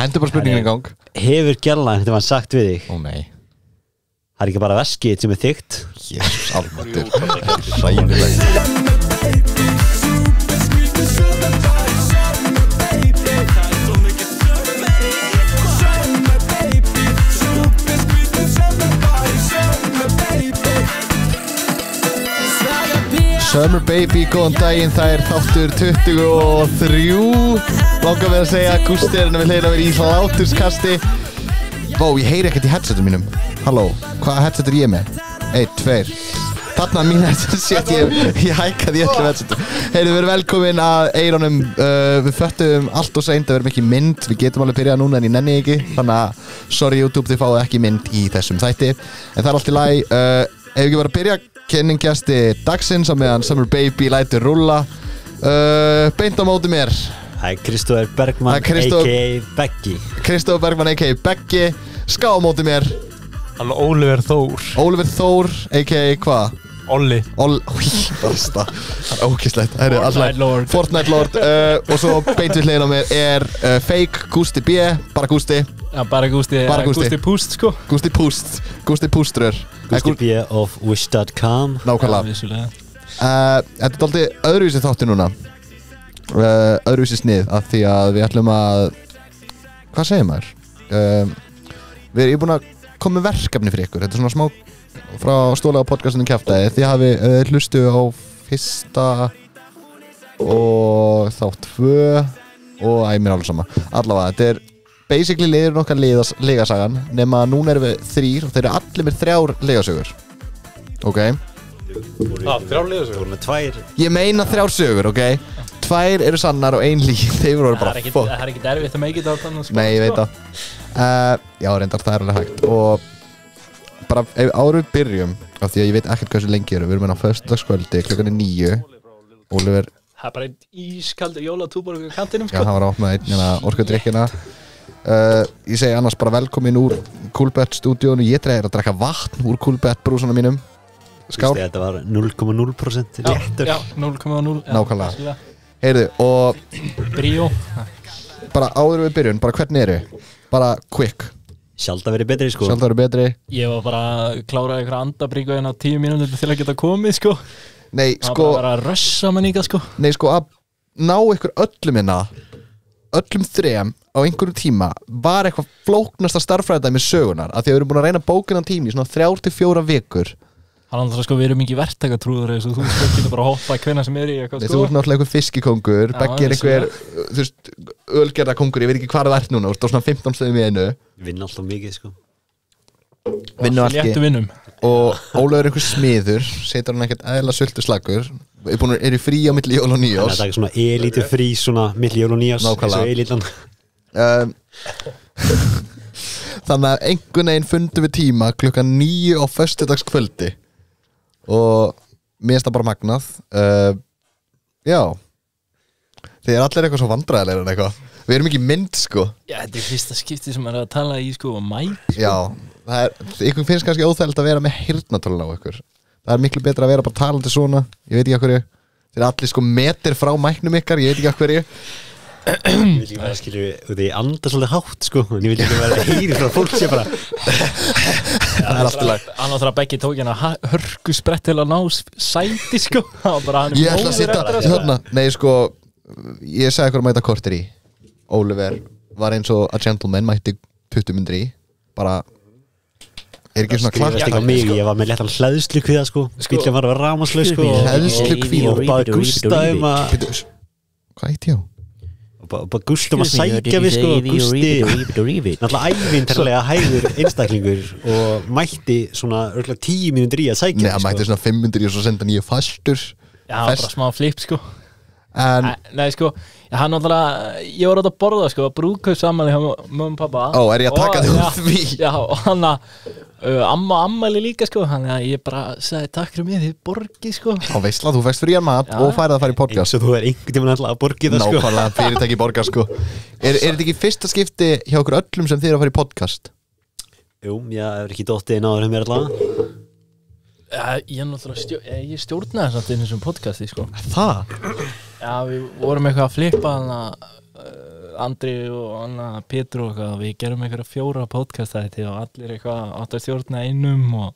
Hendur bara spurningin í gang. Hefur gælan þetta var sagt við þig? Ó nei. Það ekki bara veskið sem þykkt? Jésus almáttur. Ræðilegt. Summer Baby, góðan daginn, það þáttur 23. Langar við að segja að Gústi við hleyna við í hláturskasti. Vá, ég heyri ekkert í headsetum mínum. Halló, hvaða headset ég með? 1, 2. Þarna mín headset, shit, ég hækkaði öllu headsetum. Við erum velkomin að Eyrónum. Við föttum allt og seint að við erum ekki mynd. Við getum alveg byrjað núna en ég nenni ekki. Þannig að, sorry YouTube, þið fáið ekki mynd í þessum þætti. En það allt í lagi. Ef ekki bara að byrja kynningjasti dagsins á meðan Summer Baby lætur rúlla. Beint á móti mér. Það Kristófer Bergman, a.k.a. Beggi. Kristófer Bergman, a.k.a. Beggi. Ská á móti mér. Hann Oliver Þór. Oliver Þór, a.k.a. hvað? Olli. Basta. Það ógeðslegt. Fortnite Lord. Fortnite Lord. Og svo beint við hliðina á mér fake Gústi B. Bara Gústi. Já, bara Gústi. Gústi Púst, sko. Gústi Púst. Gústi Pústrur. Gústi B. of Wish.com. Nákvæmlega. Þetta dálítið öðruvísi þáttur núna. Öðruvísi snið af því að við ætlum að hvað segir maður? Ég er búin að koma með verkefni fyrir ykkur. Þetta svona smá frá stólega podcastinu kjaftaði. Þið hafi hlustu á fyrsta og þátt 2 og mér alveg sama. Allavega, þetta basically liður nokkar legasagan nema núna erum við 3 og þeir eru allir með 3 legasögur. Ok? 3 legasögur? Með 2. Ég meina 3 sögur, ok? 2 eru sannar og 1 lík. Þeir voru bara fuck. Það ekki erfitt að make it á þannig. Nei, ég veit það. Já, reyndar það alveg hægt. Og bara áður við byrjum af því að ég veit ekkert hversu lengi erum. Við erum á föstudagskvöldi, klukkan 9. Oliver. Það bara einn ískaldur jólatúborg á kantinum, sko. Já, hann var að opna einn orkudrykkina. Ég segi annars bara velkomin úr Coolbet stúdíónu. Ég dregur að drekka vatn úr Coolbet brúsana mínum. Skál. Þetta var 0,0% léttur. Já, 0,0. Nákvæmlega. Heyrðu, og Bríó. bara áður við byrjum, bara hvernig eru? Bara quick. Sjálf að verið betri, sko. Sjálf að vera betri. Ég var bara að klára einhverja andabríku en á 10 mínútur til að geta komið, sko. Nei, Það sko. var bara að rössa mann líka, sko. Nei, sko, að ná ykkur öllum öllum 3 á einhverjum tíma var eitthvað flóknasta starffræðidæmi sögunar af því að við erum búin að reyna bókinan tími í svona 3 til 4 vikur. Þannig að sko við erum ekki verktakatrúður eins og þú getur bara að hoppa hvenna sem í eitthvað, Nei, þú ert náttúrulega einhver fiskikongur, Beggi einhver, þú veist, ölgerðakongur, ég veit ekki hvað það ert núna, þú ert á svona 15 stöðum í einu. Vinn alltaf mikið, sko. Vinnu allt léttu vinnum. Og Ólafur einhver smiður, setur hann ekkert eðla sultuslagur, er í frí á milli jól og nýjás. Það svona elítu frí svona milli jól og nýjás. Nákvæmlega. Þannig að einhvern veginn fundum við tíma klukkan 9 á föstudagskvöldi og mér finnst það bara magnað. Já, þið allir eitthvað svo vandræðilegir en eitthvað. Við erum ekki mynd, sko. Já, þetta fyrsta skipti sem maður að tala í, sko, mæk, sko. Já, ykkur finnst kannski óþægilegt að vera með heyrnartólun á ykkur. Það miklu betra að vera bara talandi svona. Ég veit ekki af hverju. Þeir allir sko metir frá mæknum ykkar, ég veit ekki af hverju. Ég vil ekki vera, skilju, því ég anda svolítið hátt, sko. En ég vil ekki vera að heyri frá fólk sem bara Það allt í lagi. Annars þarf að Beggi tók hérna hörku sprett til að ná sæti, sko. Ég ætla að sitja hérna. Nei, sko, ég sagði ykkur að mæta korter í. Oliver var eins og a gentleman, mætti 20 myndir í. Bara ekki svona klart. Skrifast ekki á mig, ég var með léttan hleðslukvíða, sko. Bíllinn var að vera rafmagnslaus, sko. Hleðslukvíða. Og bara Gústa að Hvað eitt já? Og bara Gústa að sækja við, sko. Gústi náttúrulega ævintarlega hægur einstaklingur og mætti svona örgulega 10 mínútur í að sækja. Nei, hann mætti svona 5 myndir í og svo senda nýja fastur. Já, bara smá flip, sko. Nei, sko, hann náttúrulega, ég var átt að borða, sko, brúðkaupsafmæli hjá mömmu og pappa. Ó, er ég að taka þig úr því? Já, og hann amma ammæli líka, sko, hann að ég bara sagði takk fyrir mig, þið borgið, sko. Á veistla, þú fækst frían mat og færið að fara í podcast. Eins og þú einhvern tímann alltaf að borgið það, sko. Nákvæmlega, fyrirtæki borgar, sko. Er þetta ekki fyrsta skipti hjá okkur öllum sem þið eru að fara í podcast? Jú, ég ekki dottið inn áður mér allavega. Ég náttúrulega ég stjórnaði samt inn í þessum podcasti, sko. Það? Já, við vorum eitthvað að flippa Andri og Pétur og eitthvað, við gerum einhverja 4 podcastætti og allir eitthvað átt að stjórna einum og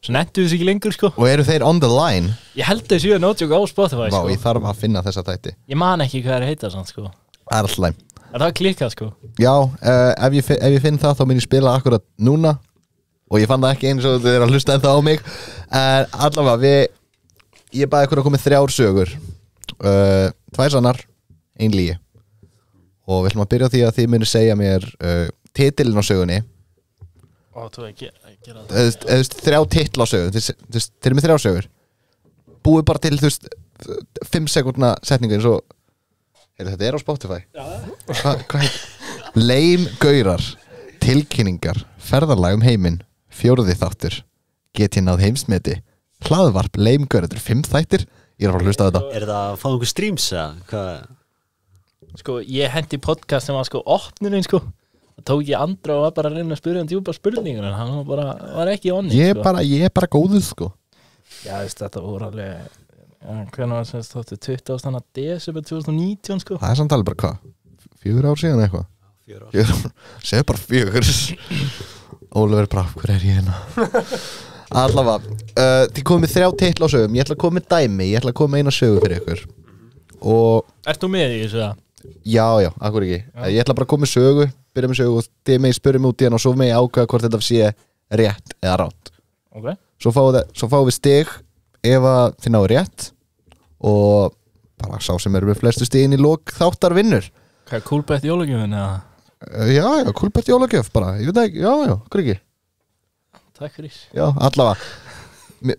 svo nettu þessi ekki lengur sko. Og eru þeir on the line? Ég held þessi að notjók á Spotify sko. Vá, ég þarf að finna þessa þætti. Ég man ekki hvað heita sann sko. Það er alltaf læm. Það var klikkað sko. Já, ef ég finn það þá mun ég spila akkurat núna og ég fann það ekki eins og þið að hlusta ennþá á mig. Allavega, ég bæði ykkur að koma 3 sögur, 2 sannar, 1 lygi og við ætlum að byrja á því að þið muni segja mér titilin á sögunni. Þú ekki gera það. 3 titla á sögun, þeir eru með 3 sögur, búið bara til 5 sekúndna setningu eins og þetta er á Spotify. Hvað heit? Leim gaurar, tilkynningar, ferðalag heiminn, 4. þáttur, get ég náð heimsmeti, hlaðvarp, leimgaurar, þetta 5 þættir. Ég er að fara að hlusta á þetta. Er það að fá einhver streams eða? Sko, ég hendi podcast sem var sko opnurinn sko. Það tók ég Andra og var bara að reyna að spyrja djúpa spurningur en hann var ekki onni Ég sko. er bara góður sko. Já, þetta voru alveg hvernig var það þáttu 20. desember 2019 sko. Það er samt alveg bara hvað? 4 ár síðan eitthvað? 4 ár. Segðu bara 4. Ólafur bara, hver er ég hérna? Allavega, þið komið 3 titla á sögum. Ég ætla að koma með dæmi, ég ætla að koma með eina sögu fyrir ykkur. Og Ert þú með í þessu það? já, akkur ekki. Ég ætla bara að koma með sögu, byrja með sögu og þið megið spyrja mig út í hann og svo megið ákveða hvort þetta sé rétt eða rátt. Okay. Svo fáum við stig ef að þið náðu rétt og bara sá sem eru með flestu stigin í lok þáttar vinnur. Hvað er kúlbett jólagjöfin eða? Já, kúlbett jólagjöf bara, ég veit ekki, okkur ekki. Takk fyrir. Já, allavega það er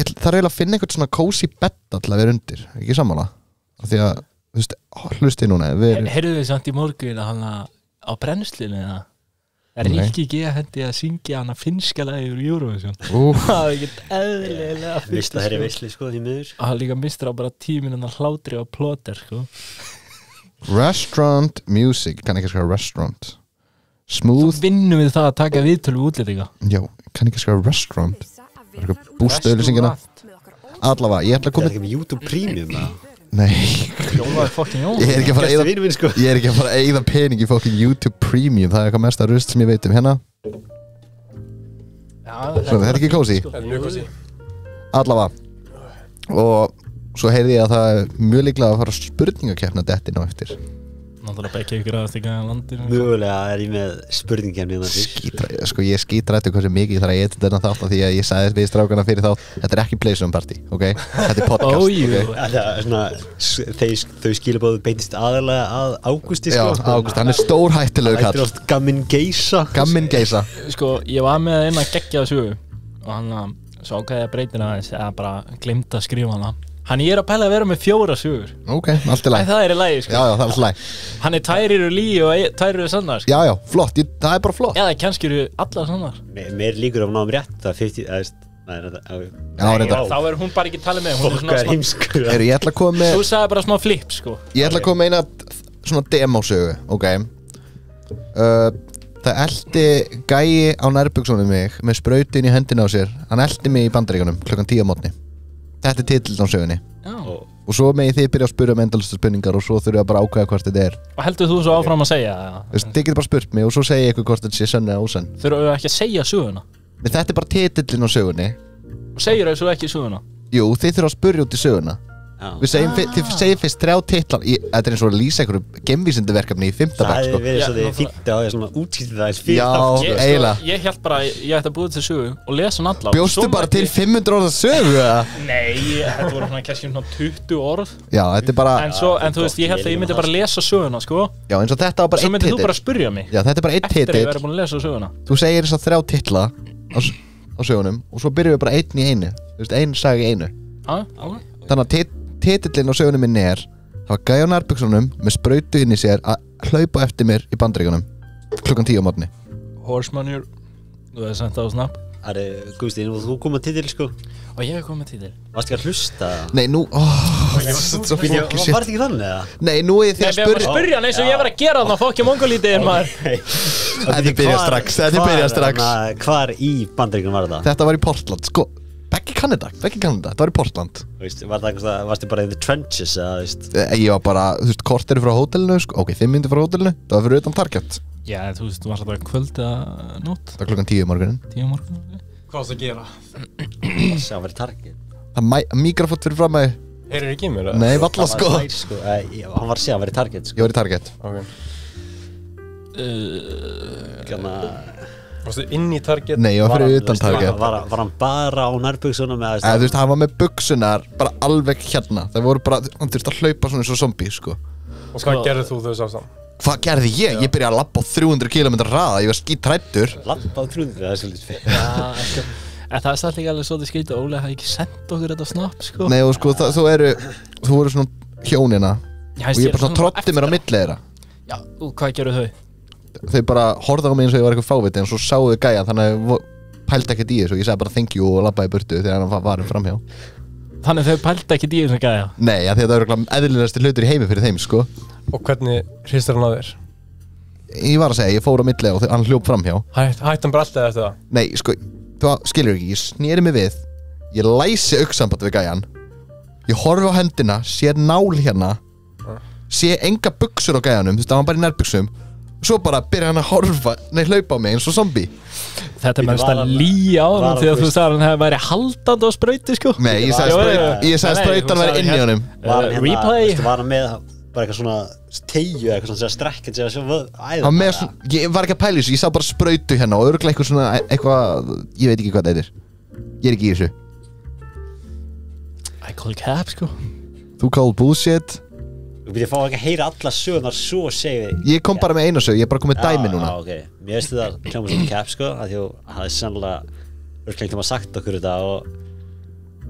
eiginlega að finna einhvern svona cozy bed til að vera undir, ekki sammála af því að, þú veist, hlusti núna Heyrðu þið samt í morgun að hann á brennslinu eða? Er Ríkki G að hendi að syngja hana finnska lagi úr Eurovision? Það er ekkert eðlilega Vist að það er veisli sko því miður. Það líka mistur á bara 10 mínúna hlátri og plóter sko. Restaurant music, kann ekki skrifa restaurant. Smooth. Svo vinnum við það að taka viðtölu útlendinga. Já, kann ekki skrifa restaurant. Það er eitthvað bústöðlýsingina. Allavega, ég ætla að koma. Það er ekki með YouTube Premium það. Nei. Jólaði fokkin Jólaði. Ég er ekki að fara að eyða pening í fokkin YouTube Premium. Það er eitthvað mesta rust sem ég veit hérna. Já, þetta er ekki cozy. Þetta er mjög cozy. Allavega. Og svo heyrði ég að það er mjög líklega að fara spurningakeppna dettin á eftir. Náttúrulega bekki ykkur aðast ekki að landinu. Mögulega er ég með spurningkefni Sko ég skítrætti hversu mikið þar að ég þetta þátt af því að ég sagði við strákana fyrir þátt. Þetta er ekki Playstation Party, ok? Þetta er podcast, okay? Það er svona, þau skilabóðu beintist aðalega að Ágústi sko. Já, Ágúst, hann er stórhættilegur kall. Það er oft Gammin Geisa. Sko, ég var með eina geggjaða sögu og hann svo ákveði að breytina aðeins eða bara glemta að skrifa hana. Hann ég er að pæla að vera með 4 sögur. Ok, allt í lagi. Það er í lagi sko. Já, það er allt í lagi. Hann er 2 eru lygi og 2 eru sannar sko. Já, flott, það er bara flott. Eða kannski eru allar sannar. Mér líkur á náðum rétt það 50, þá er hún bara ekki talið með. Fólk er heimskur. Ég ætla að koma með. Þú sagði bara smá flip sko. Ég ætla að koma með eina svona demosögu, ok. Það eldi gæi á nærbuksunum mig með sprautin í hendina á sér. Hann eldi mig í Bandaríkjunum klukkan 10 á morgni. Þetta er titillinn á sögunni. Og svo megið þið byrja að spyrja endalastu spurningar og svo þurfum við bara að ákveða hvort þetta er. Og heldur þú svo áfram að segja? Þið getur bara spurt mig og svo segja ykkur hvort þetta sé sönn eða ósönn. Þurfum við ekki að segja söguna? Men þetta er bara titillinn á sögunni. Og segir þau svo ekki söguna? Jú, þið þurfum að spyrja út í söguna. Þið segir fyrst 3 titlar. Þetta er eins og að lýsa einhverju gemvísindaverkefni í 5. bekk sko. Það hefði verið svo þið fínt á svona útskýrtið það fyrir eiginlega. Ég held bara ég ætti að búið til sögu og lesa hann alla. Bjóstu bara til 500 orða sögu eða? Nei, þetta voru svona kannski 20 orð. Já, þetta er bara. En þú veist, ég held að ég myndi bara lesa söguna sko. Já, eins og þetta var bara 1 titill. Svo myndið þú bara spyrja mig. Já, þetta er bara 1 titill. Eftir að ég verið búin að lesa söguna. Þú segir þess að 3 titla á sögunum og svo byrjum við bara 1 í einu. Þú veist, 1 saga í einu. Þannig að titillinn á sögunum minni er það var gæi á nærbuksunum með sprautu inn í sér að hlaupa eftir mér í Bandaríkjunum klukkan 10 á morgni. Horsemanur, þú hefði sendt það á Snap. Guðstein, þú kom með titil sko. Og ég kom með titil. Varst ekki að hlusta? Nei, nú Var þetta ekki þannig eða? Nei, nú er þið að spyrja hann eins og ég var að gera þarna fokkja mongolítið maður. Þetta byrja strax. Hvar í Bandaríkjunum var þetta? Þetta var í Portland, sko. Beggi kann þetta, það var í Portland. Var það eitthvað, varstu bara in the trenches eða, Ég var bara, korteri frá hótelinu, sko. Ok, 5 mínútur frá hótelinu, það var fyrir utan Target. Já, þú var þetta kvöld eða nótt? Það var klukkan 10 morgunin. 10 morgunin, Hvað varstu að gera? Það sé að vera Target. Það mikrofótt fyrir fram mig. Heyrir ekki í mér? Nei, valla sko. Hann var að segja að vera Target, sko. Ég var í Target. Varstu inn í Target? Nei, ég var fyrir utan Target. Var hann bara á nærbuksunum með Þú veist, hann var með buksunar bara alveg hérna. Það voru bara, hann þurfti að hlaupa svona eins og zombie, sko. Og hvað gerðið þú þau sást hann? Hvað gerði ég? Ég byrjaði að labba á 300 km hraða, ég var skítræddur. Labba á 300, það svolítið fyrir. Já, en það alltaf ekki alveg svolítið skrítið. Óli hafði ekki sendt okkur þetta snapp, sko. Nei, og sko, þú voru svona hjónina. Og ég bara svona troddi mér á milli þeirra. Já, og hvað gerðu þau? Þau bara horfðu á mig eins og ég var eitthvað fáviti, en svo sáu þau gæja, þannig að pældi ekkert í þessu. Ég sagði bara thank you og labbaði í burtu þegar hann var framhjá. Þannig þau pældi ekkert í þessu gæja? Nei, því að það eru eðlilegasti hlutur í heimi fyrir þeim, sko. Og hvernig hristir hann að þér? Ég var að segja, ég fór á milli og hann hljóp framhjá. Hætti hann bara alltaf eftir það? Nei, sko, þú skilur ekki, ég sneri mig við, ég læsi augnsamband við gæjan, ég horfi á hendina, sé nál hérna, sé enga buxur á gæjanum, þú veist, það var bara í nærbuxum, svo bara byrja hann að hlaupa á mig eins og zombie. Þetta er mest að lýja á hann því að þú sagði hann hefði væri haldandi á sprauti, sko. Nei, ég sagði sprautan væri inn í honum. Replay. Var hann með bara eitthvað svona teygju eitthvað svona strekkandi eða svona æðan? Ég var ekki að pæla þessu, ég sá bara sprautu hérna og örugglega eitthvað svona, ég veit ekki hvað það er. Ég er ekki í þessu. I call cap, sko. Þú call bullshit. Þú byrja að fá ekki að heyra alla sögurnar svo segið. Ég kom bara með eina sög, ég er bara komið dæmi núna. Já, ok. Mér veist það hljóma sem cap, sko, að því að það er sannlega örglengt að sagt okkur þetta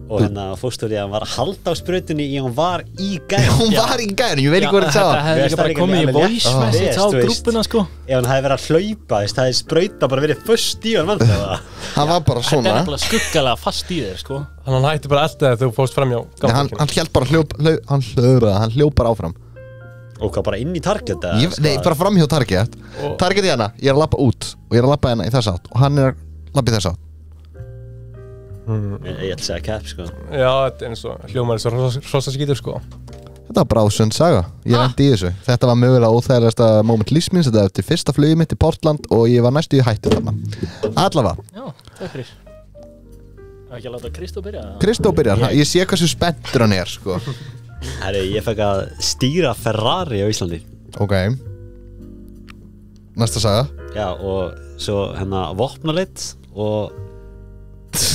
og hérna fórstóri að hann var að halda á sprautunni í hann var í gæðin. Hún var í gæðin, ég veit ekki hvað það sagði. Það hefði ekki bara komið í voice message á grúppuna, sko. Ef hann hefði verið að hlaupa, það hefði sprauta bara verið föst í hann vandlega. Hann var bara svona. Þetta er nefnilega skuggalega fast í þér, sko. Þannig hann hætti bara alltaf þegar þú fórst framjá. Hann hélt bara hann hljóp bara áfram. Og hvað, bara inn í Target? Nei, bara framhjá Target. Target í hana, ég er að labba út og ég er að labba hérna í þess átt og hann er að labba í þess átt. Ég ætla að segja cap, sko. Já, þetta er eins og hljómar eins og hrosaskítur, sko. Þetta var bráðsund saga, ég lendi í þessu. Þetta var mögulega óþægilegasta moment lífsmins, þetta var eftir fyrsta flugið mitt í Portland og ég var næstu í hættu þarna. Allavega. Já, takk fyrir. Það er ekki að láta Kristó byrja? Kristó byrjar, ég sé hversu spenntur hann er, sko. Herri, ég fekk að stýra Ferrari á Íslandi. Ok. Næsta saga. Já, og svo hérna vopnaleit og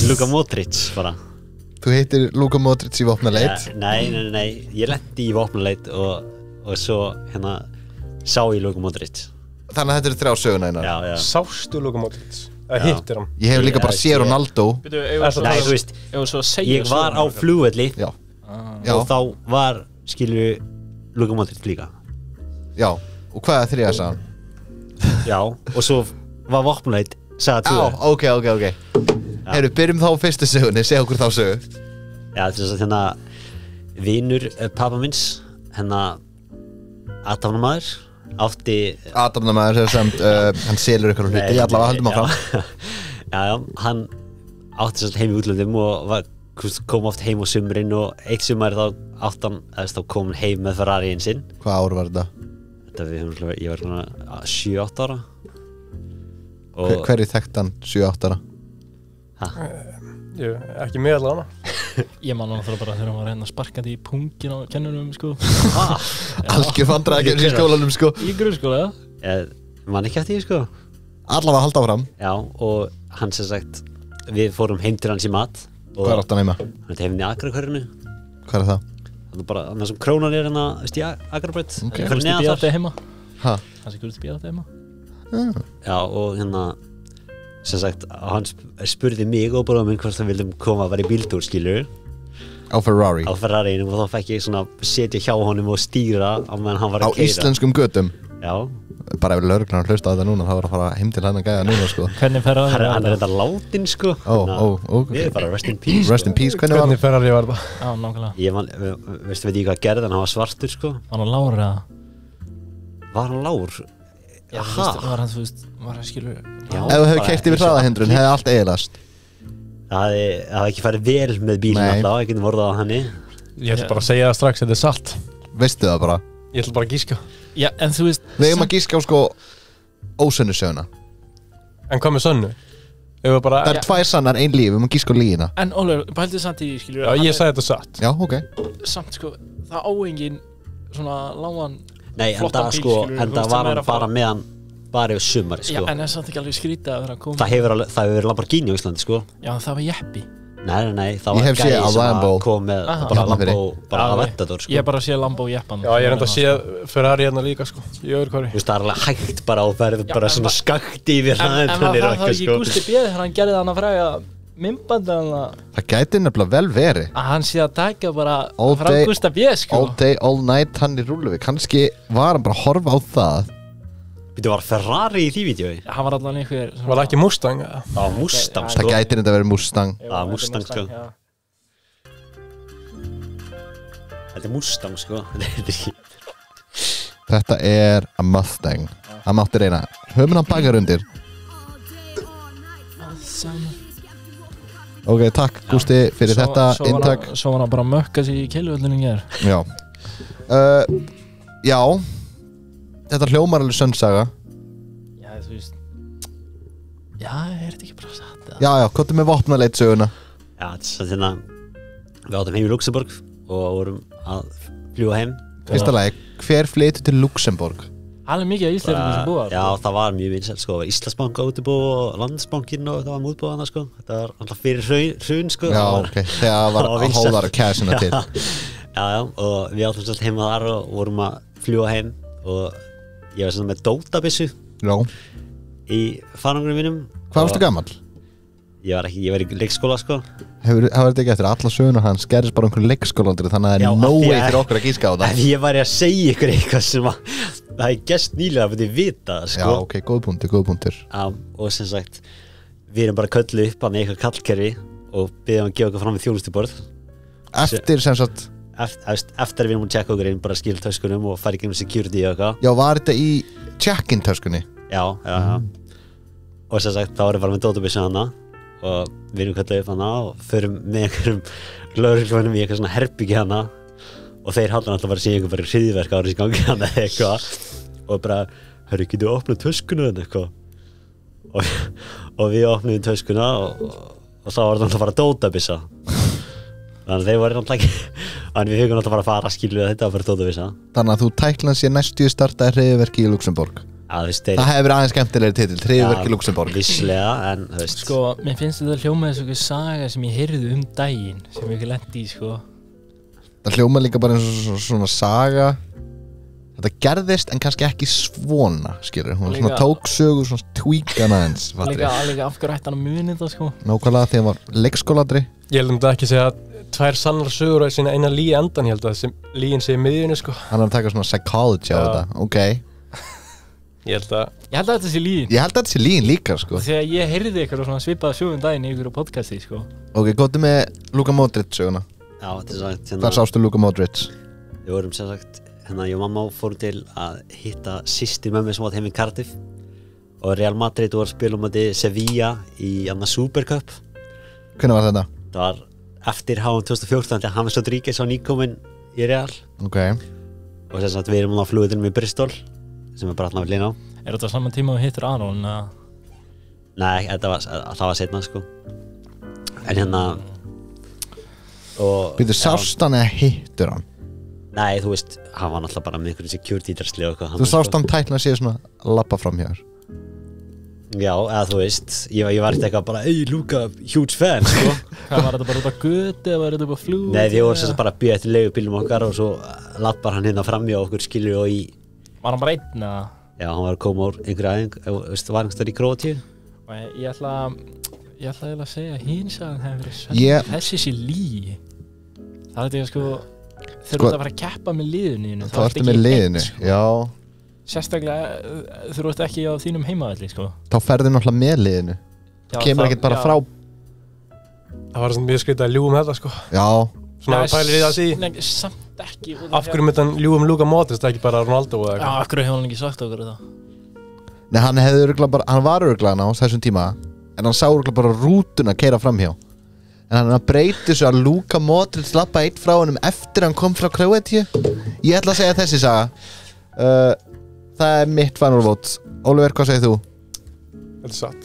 Luka Modric bara. Þú heitir Luka Modric í vopnaleit? Nei, ég lendi í vopnaleit og svo hérna sá ég Luka Modric. Þannig að þetta eru 3 söguna einar? Já. Sástu Luka Modric? Það hittir hann? Ég hef líka bara séð Ronaldo. Nei, þú veist, ég var á flugvelli og þá var, skilur, Luka Modric líka. Já, og hvað er 3 sagan? Já, og svo var vopnaleit saga 2. Já, ok. Heyrðu, byrjum þá á fyrstu sögunni, segja okkur þá sögu. Já, þess að hérna vinur pappa minns, hérna aðtafnamaður, átti aðtafnamaður sem hann selur ykkur hluti, ég allavega haldum áfram. Já, hann átti svolítið heim í útlöndum og kom oft heim á sumrin og eitt sumar þá átti hann, þá kom hann heim með Ferrariinn sinn. Hvað ár var þetta? Ég var svona 7-8 ára. Hverju þekkt hann 7-8 ára? Ekki með allavega. Ég man náttúrulega bara þegar hann var hérna sparkandi í pungin á kennunum, sko. Algjör vandræðagerð í skólanum, sko. Í grunnskóla, Man ekki eftir því, sko. Allavega halda áfram. Já, og hann sem sagt, við fórum heim til hans í mat. Hvað er átt hann heima? Hann er heiminn í Akrahverfinu. Hvað er það? Það er bara, þannig sem krónan er hérna, veist ég, Akrabraut. Gústi bíðátti heima. Hæ? Hansi Gústi bíðátti heima. Já, og hérna sem sagt, hann spurði mig og bróðum minn hvort það vildum koma að vera í bíltúr, skilur á Ferrari og þá fekk ég svona setja hjá honum og stýra á meðan hann var að keyra á íslenskum götum. Já, bara ef lögreglan hlusta á þetta núna þá er að fara heim til hennar gæja núna, sko. Hvernig Ferrari var hann er þetta látin, sko. Við erum bara rest in peace, rest in peace. Hvernig Ferrari var það? Já, nákvæmlega. Veistu, veit ég hvað gerði, hann var svartur, sko. Var hann lár eða? Var hann lár? Já, var hann, þú veist, var hann skilur. Ef þú hefur keyrt yfir hraðahindrun hefði allt eyðilast. Það hafði ekki farið vel með bílinn Nei. alltaf, ég getum orðað á henni. Ég ætla bara að segja það strax, þetta er salt. Veistu það bara? Ég ætla bara að gíska. Já, en þú veist Við eigum að gíska á sko ósönnu söguna. En hvað með sönnu? Ef við bara... Það er tvær sannar, ein líf, við erum að gíska á lígina. En Ólafur, pældu samt í, skilur Já, ég sagði þetta satt. Já, ok. Samt sko, það á engin svona lágan Nei, en flottan það bíl, sko, skilurðu, en þú veist, það sem var er hann að fara- bara með hann bara yfir sumari, Já, sko. en það er samt ekki alveg skrítið að vera að koma Það hefur verið Lamborghini á Íslandi, sko. Já, en það var jeppi Nei, það Ég var hef séð á sem Lambo. kom með Aha. bara Hafnarfirði. Lambo, bara Já, Aventador, sko. Ég hef bara séð Lambo jeppan Já, ég er enda að sé Ferrari hérna líka, sko. Í öðru hverju. Þú veist, það er alveg hægt bara og verður Já, bara en svona skakt yfir En hann var það þá ekki Gústi B þegar hann gerði hann að fræga myndbandi Það gæti nefnilega vel verið. að hann sé að taka bara All frá day- Gústa B sko All day, all night, hann í Rúlluvík. Kannski var hann bara að horfa á það. Býttu, var Ferrari í því vídjói? Hann var allan einhver Var það ekki Mustang? eða? Það var Mustang, Já, sko. Það gæti nefnilega verið Mustang. Já, Mustang, sko. já. Þetta er Mustang, sko. Þetta er ekki... Þetta er a Mustang. Það mátti reyna. Höfum hann bakar undir. Ok, takk Gústi fyrir þetta inntak. Svo var hann bara að mökka sig í keiluvöllinu í ger Já. Já. Þetta hljómar alveg sönnsaga. Já, þú veist Já, er þetta ekki bara satt eða? Já, hvað er með vopnaleit söguna? Já, þetta er hérna... Við áttum heim í Luxemburg og vorum að fljúga heim. Fyrsta lagi, hver flytur til Luxemburg? Alveg mikið af Íslendingum sem búa Já, það var mjög vinsælt, sko. Íslandsbank á útibú og Landsbankinn og það var mútbúð hana, sko. Þetta var alltaf fyrir hrun, sko. Já, Það var- ok, þegar var það að vinsælt. hóðar kæsina til. Já, og við áttum svolítið heima þar og vorum að fljúga heim og ég var svona með dótabissu Já. í farangurum mínum. Hvað varstu gamall? Ég var í leikskóla, sko. Hefur þetta ekki eftir alla söguna hans gerist bara einhverju leikskólandur þannig að Já, það er no af því way að- fyrir okkur að gíska á það. En ég var að segja ykkur eitthvað sem að það er gest nýlega að þið vita, Já, sko. ok, góð punktur. Já, og sem sagt, við erum bara kölluð upp að með eitthvað kallkerfi og byrðum að gefa okkur fram við þjónustuborð. Eftir sem sagt, Eftir við erum að checka okkur inn, bara skila töskunum og fara í gegnum security og eitthvað. já, var þetta í check-in töskunni? Já. Og sem sagt, þá erum við bara með dótabissu hana og við erum kölluð upp hana og förum með einhverjum lögreglumönnum í eitthvað svona herbyggja hana og þeir halda náttúrulega bara að segja einhver bara hryðjuverk árið sem gangi hana eða eitthvað og bara, hörru, getur við opnað töskuna en eitthvað og við opnum töskuna og þá var þetta náttúrulega bara dótabissa þannig að þeir voru náttúrulega ekki þannig við fengum náttúrulega bara að fara skilur þetta var bara dótabissa. Þannig að þú tæklan sér næstu startaði hreiðverki í Luxemburg. Já, þú veist, þeir Það hefur aðeins skemmtilegri titill, hreiðverki í Luxemburg. Visslega, en þú veist Sko, mér finnst þetta hljómaði svo eitthvað saga sem ég heyrði daginn sem ég ekki lendi í, sko Það hljóma líka bara eins og svona saga. Þetta gerðist en kannski ekki svona, skilur. Hún Líka- svona tók sögu, svona tweakan aðeins, fattir. Líka af hverju ætti hann að muni þetta, sko Nákvæmlega þegar hann var leikskóladri. Ég held um þetta ekki segja tvær sannar sögur að sína eina lí endan. Ég held að líin sé í miðjunni, sko. Hann er að taka svona psychology á Já. þetta. Ok. Ég held að... Ég held að þetta sé lín Ég held að þetta sé lín líka, sko. Þegar ég heyrði eitthvað svona svipaða sögum daginn í einhverju podcasti, sko Ok, góttu með Luka Modric söguna. Já, þetta er sagt Þar sástu Luka Modric. Við vorum sem sagt, hérna ég og mamma fórum til að hitta systir mömmu sem átt heim í Cardiff og Real Madrid voru að spila um þetta Sevilla í Anna Super Cup. Hvernig var þetta? Það var eftir HM 2014 þegar James Rodríguez var nýkominn í Real Ok. og sem sagt við erum á flugvöllunum í Bristol sem er bara alltaf við lína á. Er þetta saman tíma og hittur Aron, eða? Nei, það var setna sko. En hérna og Býtu, sást hann eða hittur hann? Nei, þú veist, hann var náttúrulega bara með einhverjum security drasli og eitthvað. Þú sást hann tækna sér svona að lappa fram hjá þér. Já, eða þú veist, ég var ekkert eitthvað bara Ey, Luka, huge fan, sko. Hvað var þetta bara út á götu eða var þetta bara flug? Nei, við vorum sem sagt bara að bíða eftir leigubílnum okkar og svo lappar hann hérna fram hjá okkur skilur og í Var hann bara einn, eða? Já, hann var að koma úr einhverja æfing, veist, var einhverjum í Króatíu. Ég ætla eiginlega að segja að hins að hann hefur verið Ég- þessi sé lí. Það er þetta sko, þegar Sko- þú ert að fara að keppa með liðinu Þá ertu með liðinu, já. Sérstaklega þú ert ekki á þínum heimavelli, sko. Þá ferðu náttúrulega með liðinu. Já, Kemur það- ekkert bara já. frá. Það var svona mjög skrítið að ljúga þetta, sko. Já. Svona Nei, pælir í það síðan. Nei, samt ekki. út Af hverju myndi hann ljúga Luka Modric, það er ekki bara Ronaldo eða Já, eitthvað? af hverju hefur hann ekki sagt okkur þetta? Nei, hann var örugglega á þessum tíma. En hann sá örugglega bara rútuna keyra fram hjá. En hann breytir svo að Luka Modric lappa eitt frá honum eftir hann kom frá Króatíu. Ég ætla að segja þessi saga. Það mitt final vote. Oliver, hvað segir þú? Þetta satt.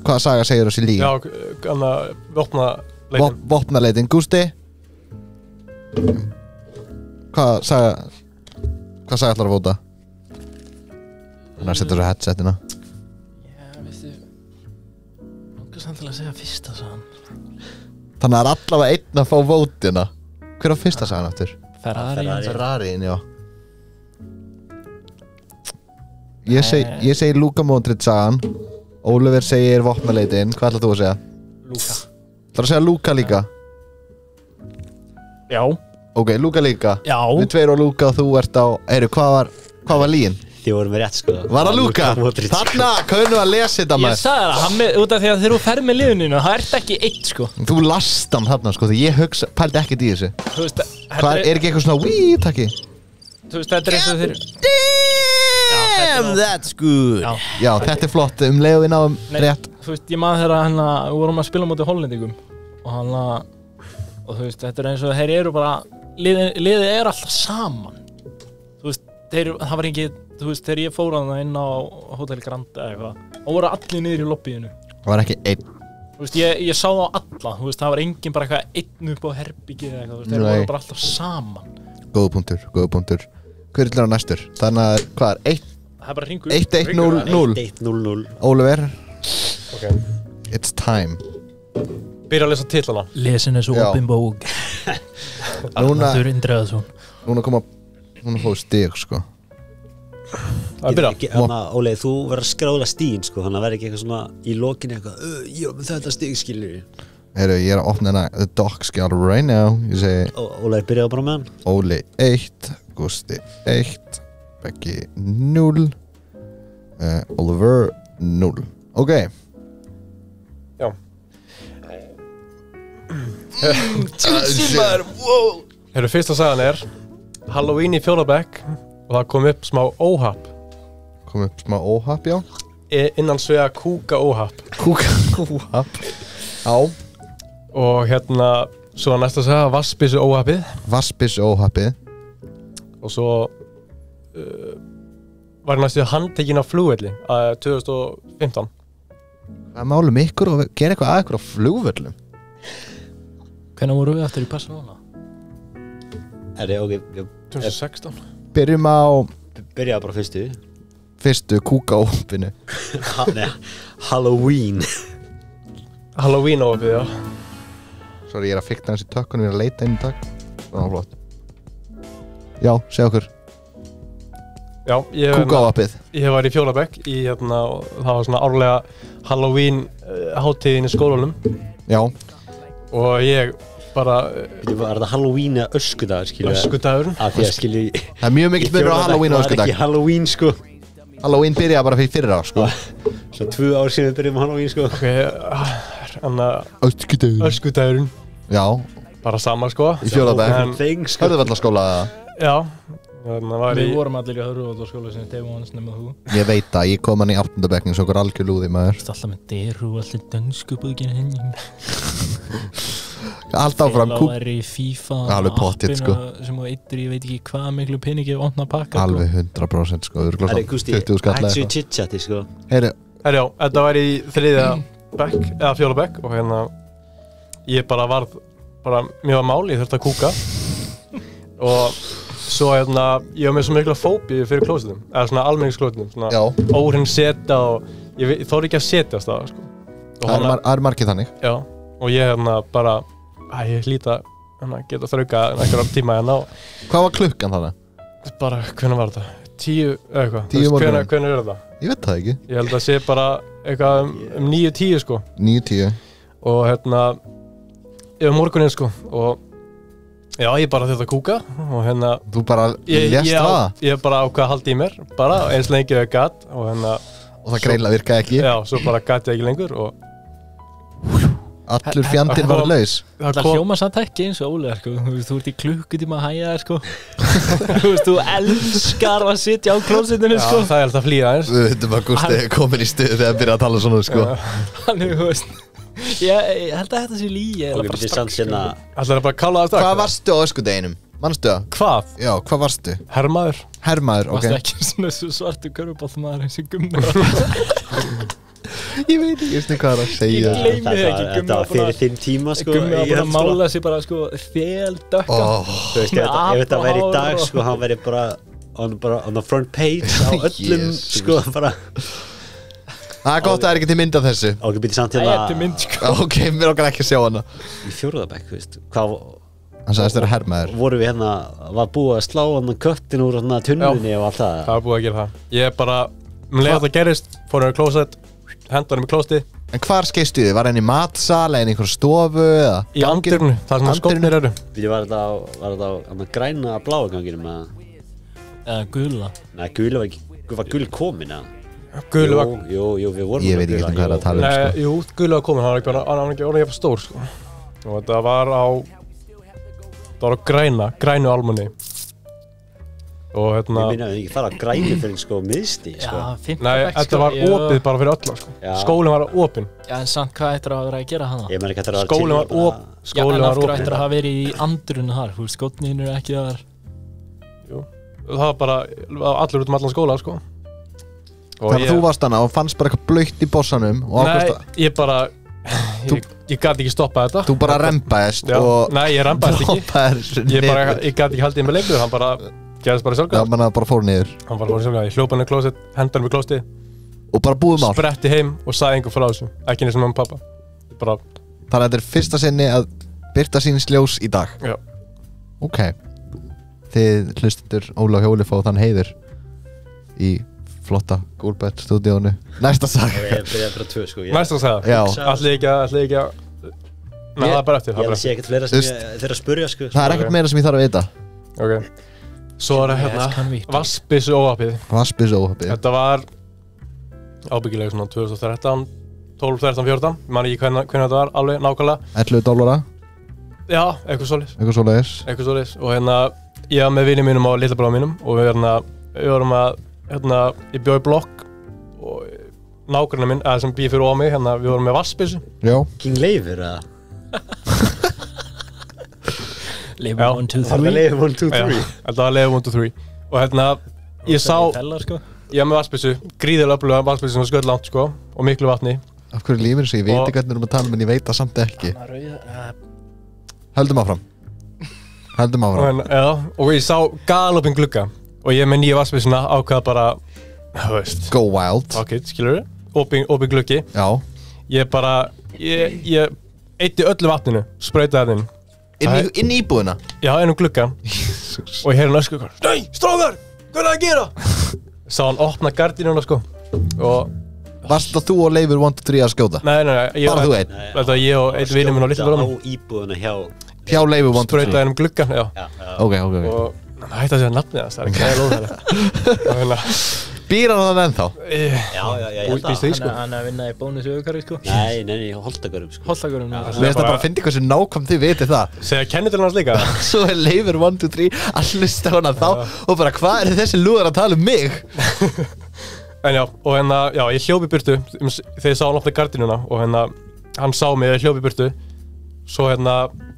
Hvaða saga segir þessi lígi? Já, vopnaleitin. Vopnaleitin. Gústi? Hvað saga ætlar að vota? Þannig að setja svo headsetina. Veistu samt til að segja fyrsta sagan. Þannig að allavega einn að fá vótina. Hver á fyrsta sagan aftur? Ferrariin, já. Ég segi Luka Modric sagan. Oliver segir vopnaleitin. Hvað ætlar þú að segja? Luka. Það að segja Luka líka? Já. Ok, Luka líka. Já. Við tveir og Luka og þú ert á... hvað var lígin? Þið voru með rétt sko. Var það Luka? Þarna, kunnu að lesa þetta Ég maður. sagði það, út af því að þegar þú ferð með liðinu, það ert ekki eitt sko. Þú last hann þarna sko, því ég pældi ekkert í þessu. Þú veist, Hvað er ekki eitthvað svona takki? Þú veist, þetta er eins og þeir... Damn, that's good. Já, þetta er flott, leið og við náum rétt. Þú veist, ég maður þegar við vorum að spila á móti Hollendingum og og þú veist, þetta er eins og þeir eru bara, liðið er alltaf saman. Þú veist, það var ekki, þú veist, þegar ég fór að það inn á Hotel Grand eða eitthvað, og voru allir niður í lobbyinu. Það var ekki einn. Þú veist, ég sá það á alla, þú veist, það var engin bara eitthvað einn upp á herbyggið eða eitthvað, þú veist, þeir voru bara alltaf saman. Góða punktur. Hver er á næstur? Þannig að, hvað er 1? Það er bara hringur. 1-1-0-0. 1-1-0-0. Oliver. Ok. It's time. Byrja að lesa titlana. Lesin er svo opin bók. Núna koma, núna fóðu stig, sko. Það byrja. Óli, þú verður að skrála stíðin sko, þannig að verður ekki eitthvað svona í lokinni eitthvað, já, með þetta stig skilur. Heyrðu, ég er að opna hérna the doc skjál right now. Ég segi Óli, byrjaðu bara með hann. Óli 1, Gústi 1, Beggi 0, Oliver 0. Ok. Já. Herru, fyrsta sagan er Halloween í 4. bekk og það kom upp smá óhapp. Já. Innan svega kúka óhapp. Óhapp. Já. Og svo næsta saga vassbyssu óhappið. Og svo var næstu handtekinn á flugvelli 2015. Hvað er málum ykkur og gera eitthvað að ykkur á flugvöllum? Hvenær voru við aftur í Barcelona? Ok, 2016. Byrjum á byrjaðu bara fyrstu kúkaópinu. Halloween óhappið, já. Sorry, ég er að fikta hans í tökkunum, ég er að leita inn í takk. Svona flott. Já, segja okkur. Já, kúkaópið. Ég var í 4. bekk og það var svona árlega Halloween hátíðin í skólanum. Já. Og ég bara... Var það Halloween eða öskudagur, skilju? Öskudagurinn. Af því að skilju... Það er mjög mikill munur á Halloween og öskudag. Það var ekki Halloween, sko. Halloween byrjaði bara fyrir fyrra, sko. Svo 2 ár síðan við byrjum Halloween, sko. Ok, öskudagurinn. Já. Bara sama, sko. Í 4. bekk. Hörðuvallaskóla. Já. Við vorum allir í Hörðuvallaskóla sem Dave Wans nema þú. Ég veit að ég kom hann í 8. bekkin svo okkur algjör lúði maður. Það er alltaf með deru og allir dönsku búðginn henni. Allt áfram Félag er í FIFA alveg pottitt, sko. Sem þú eittir, ég veit ekki hvað miklu peningi við opna að pakka. Alveg 100%, sko. Það er Gusti, hættu chit-chati, sko. Heyri. Já, þetta var í 3. bekk, eða 4. bekk og ég bara varð, mér var mál, ég þurfti að kúka og svo ég var með svo mikla fóbíu fyrir klósetum, eða svona almenningsklósetum, svona óhrein seta og ég þóri ekki að setjast það, sko. Það er margir þannig. Já, og ég bara, ég hlýta geta þrauka einhverjum tíma Hvað var klukkan þannig? Bara, hvenær var þetta? 10 eða eitthvað. 10 morgun. Hvenær er þetta? Ég veit það ekki. Ég held að sé bara eitthvað 9-10, sko. 9-10. Og yfir morguninn, sko, og já, ég bara þurfti að kúka og Þú bara lést það? Ég bara ákvað að halda í mér, bara eins lengi og ég gat og Og það greinlega virkaði ekki? Já, svo bara gat ég ekki lengur og allur fjandinn var laus. Það hljóma samt ekki eins og Óli, sko. Þú ert í klukkutíma að hæja þér, sko. Þú elskar að sitja á klósettinu, sko. Já, það er alltaf flýja eins. Við veitum að Gústi er komin í stuð þegar að byrja að tala svona, sko. Þannig, þú veist. Ég held að þetta sé lígi Ok, byrju samt sérna Ætlar bara að kála það strax? Hvað varstu á öskudeginum? Manstu það? Hvað? Já, hvað varstu? Hermaður? Hermaður, ok. Varstu ekki svona svartu körfuboltamaður eins og Gummi Ég veit ekki eins og hvað það að segja. Ég gleymi það ekki, Þetta var fyrir þinn tíma sko Gummi var bara að mála sig bara sko fel dökka Þú veist, ef þetta væri í dag sko, hann væri bara on the front page á öllum Jesus. sko, bara Það er gott að það er ekki til mynd af þessu. Ok, byrju samt Það er til hérna mynd sko Ok, mér okkar ekki að sjá hana. í fjórðabæk, þú veist hvað Hann sagðist þeirra hermaður. voru við hérna, var búið að slá hann köttin úr hérna tunnunni og allt það Það var búið að gera það Ég bara, leið það gerist, fór hann í klósett hendur hann í klósti En hvar skeistu þið? Var hann í matsal eða einhver stofu eða? í andirinu, það sem að skópnir eru Byrju, var þetta á hann græna bláa ganginum að Eða gula Nei, gula var ekki, var gul komin að Gulu var, Jú, við vorum Ég með veit ekki gula, hvað er að jú. tala um, sko. nei, jú, gulu var komin, hann var ekki orðið jafn stór sko. Og þetta var á grænu almunni Og Ég hérna, minna að við ekki fara að græni fyrir sko miðsti sko. Já, fint nei, þetta var opið bara fyrir öll sko. Já. Skólinn var opinn Já, en samt hvað ættir að vera að gera hana? Ég menn ekki að þetta var Skólinn var bara- opinn Já, Skólinn en af var hverju opinn ættir að hafa verið í andrunu þar? Þú veist, skotnin eru ekki þar Það var bara allir út allan skóla sko. Og Þannig að þú varst hana og fannst bara eitthvað blautt í bossanum og Nei, ákvæmst að ég bara Ég gæti ekki stoppað þetta þú bara rembaðist Já, og nei, ég rembaðist ekki droppaðir Ég niður. gæti ekki haldið með leiklu Hann bara gerðist bara Já, sjálfgæð menn að bara fór niður Hann bara fór sjálfgæð Ég hljópa hann í klósett, hendur hann í klósti og bara búið mál. Spretti heim og sagði einhver frá þessu Ekki eins og mamma og pappa Ég bara, Þannig að þetta er fyrsta sinni að byrta síns ljós í dag. já Ok. Þið hlustundur Óla og Hjóli fá þann heiður í flotta Gúlbett stúdíónu. Næsta sag. Ég byrjaði bara 2 sko. Næst að segja Já. Ætli ekki að Nei, það er bara eftir Ég það er bara sé ekkert fleira sem ég þeirra að spurja sko. Það er ekkert meira sem ég þarf að vita. eftir. Ok Svo er það Yes, can we- hérna Vassbyssu óhappið Vaspis óhappið. Þetta var ábyggilega svona 2013 12, 13, 14 Ég man ekki hvernig þetta var alveg nákvæmlega $11. Já, eitthvað svoleiðis Eitthvað svoleiðis. Eitthvað svoleiðis Og hérna Ég var með vinið mínum og litla bróða mínum Og við vorum að Ég bjó í blokk Og nágrannar minn sem býð fyrir ofan mig Hérna við vorum með vassbyssu Já. King Leifur eða? Leifur Já. 1, 2, Það 3 var Leifur 1, 2, 3 Þetta var leið 1, 2, 3 Og hérna Ég sá Tellar, sko. Ég var með vassbyssu Gríðilega öfluga vassbyssu sem sköld langt sko Og miklu vatni Af hverju lífur þessu? Ég veit Og- ekki hvernig við erum að tala en ég veit það samt ekki. Rauða Höldum áfram. Höldum Og, áfram. já, og ég sá galopin glugga Og ég með nýja vassbyssuna ákvað bara Þú veist Go wild. Ok, skilur við Opin gluggi Já. Ég bara Ég eitti öllu vatninu Sprautaði það Inn í íbúðina. Já, einum glugga Og ég heyrði hann ösku Nei, stráðar, hvað er það að gera? Sá hann opna gardínuna sko Og Varst það þú og Leifur 1, 2, 3 að skjóta? Nei, ég, Bara þú einn. Þetta var ég og einn vinur minn og litla bróðir Á minn íbúðuna hjá Hjá Leifur 1, 2, 3. Sprautaði einum gluggan, já Ok. Og hann hætti að segja nafnið hans, það er ekki óþægilegt Býr hann þannig ennþá? Já, ég held Býst að því sko Hann er að vinna í bónus auðvitað, sko. Nei, Holtagarum sko. Hollagarum. Mér finnst það bara að finna hversu nákvæmt þið vitið það. Segja kennitölu hans líka Svo er Leifur 1, 2, 3 að hlusta hana þá og bara hvað er þessi lúðar að tala um mig? En já, og hérna, já, ég hljópi burtu þegar ég sá hann opna gardínuna og hérna, hann sá mig að ég hljópi burtu svo hérna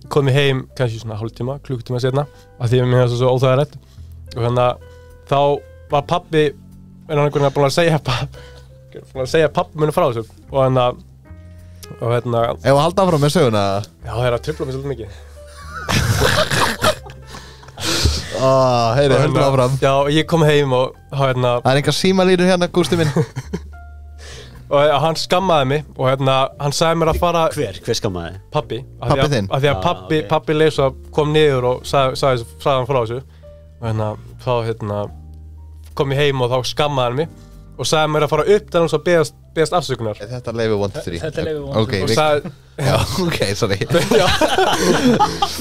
kom ég heim kannski svona hálftíma, klukkutíma setna af því að mér finnst það svo óþægilegt og hérna, þá var pabbi einhvern veginn búin að segja pabbi minni frá þessu og hérna Ef að halda áfram með söguna. já, það er að tripla mig svolítið mikið Heyri, höldum áfram. já, ég kom heim og hérna Það er engar símalínur hérna, Gústi minn. og hann skammaði mig og hérna, hann sagði mér að fara Hver skammaði? pabbi Pabbi þinn? af því að Já, pabbi, ok. pabbi leysa kom niður og sagði hann frá þessu og hérna, þá hérna kom ég heim og þá skammaði hann mig og sagði mér að fara upp til hans og beðast afsökunar Þetta er Leifur 1, 2, 3. Þetta er Leifur 1, 2, 3. Ok, og sagði, já, ok, sorry.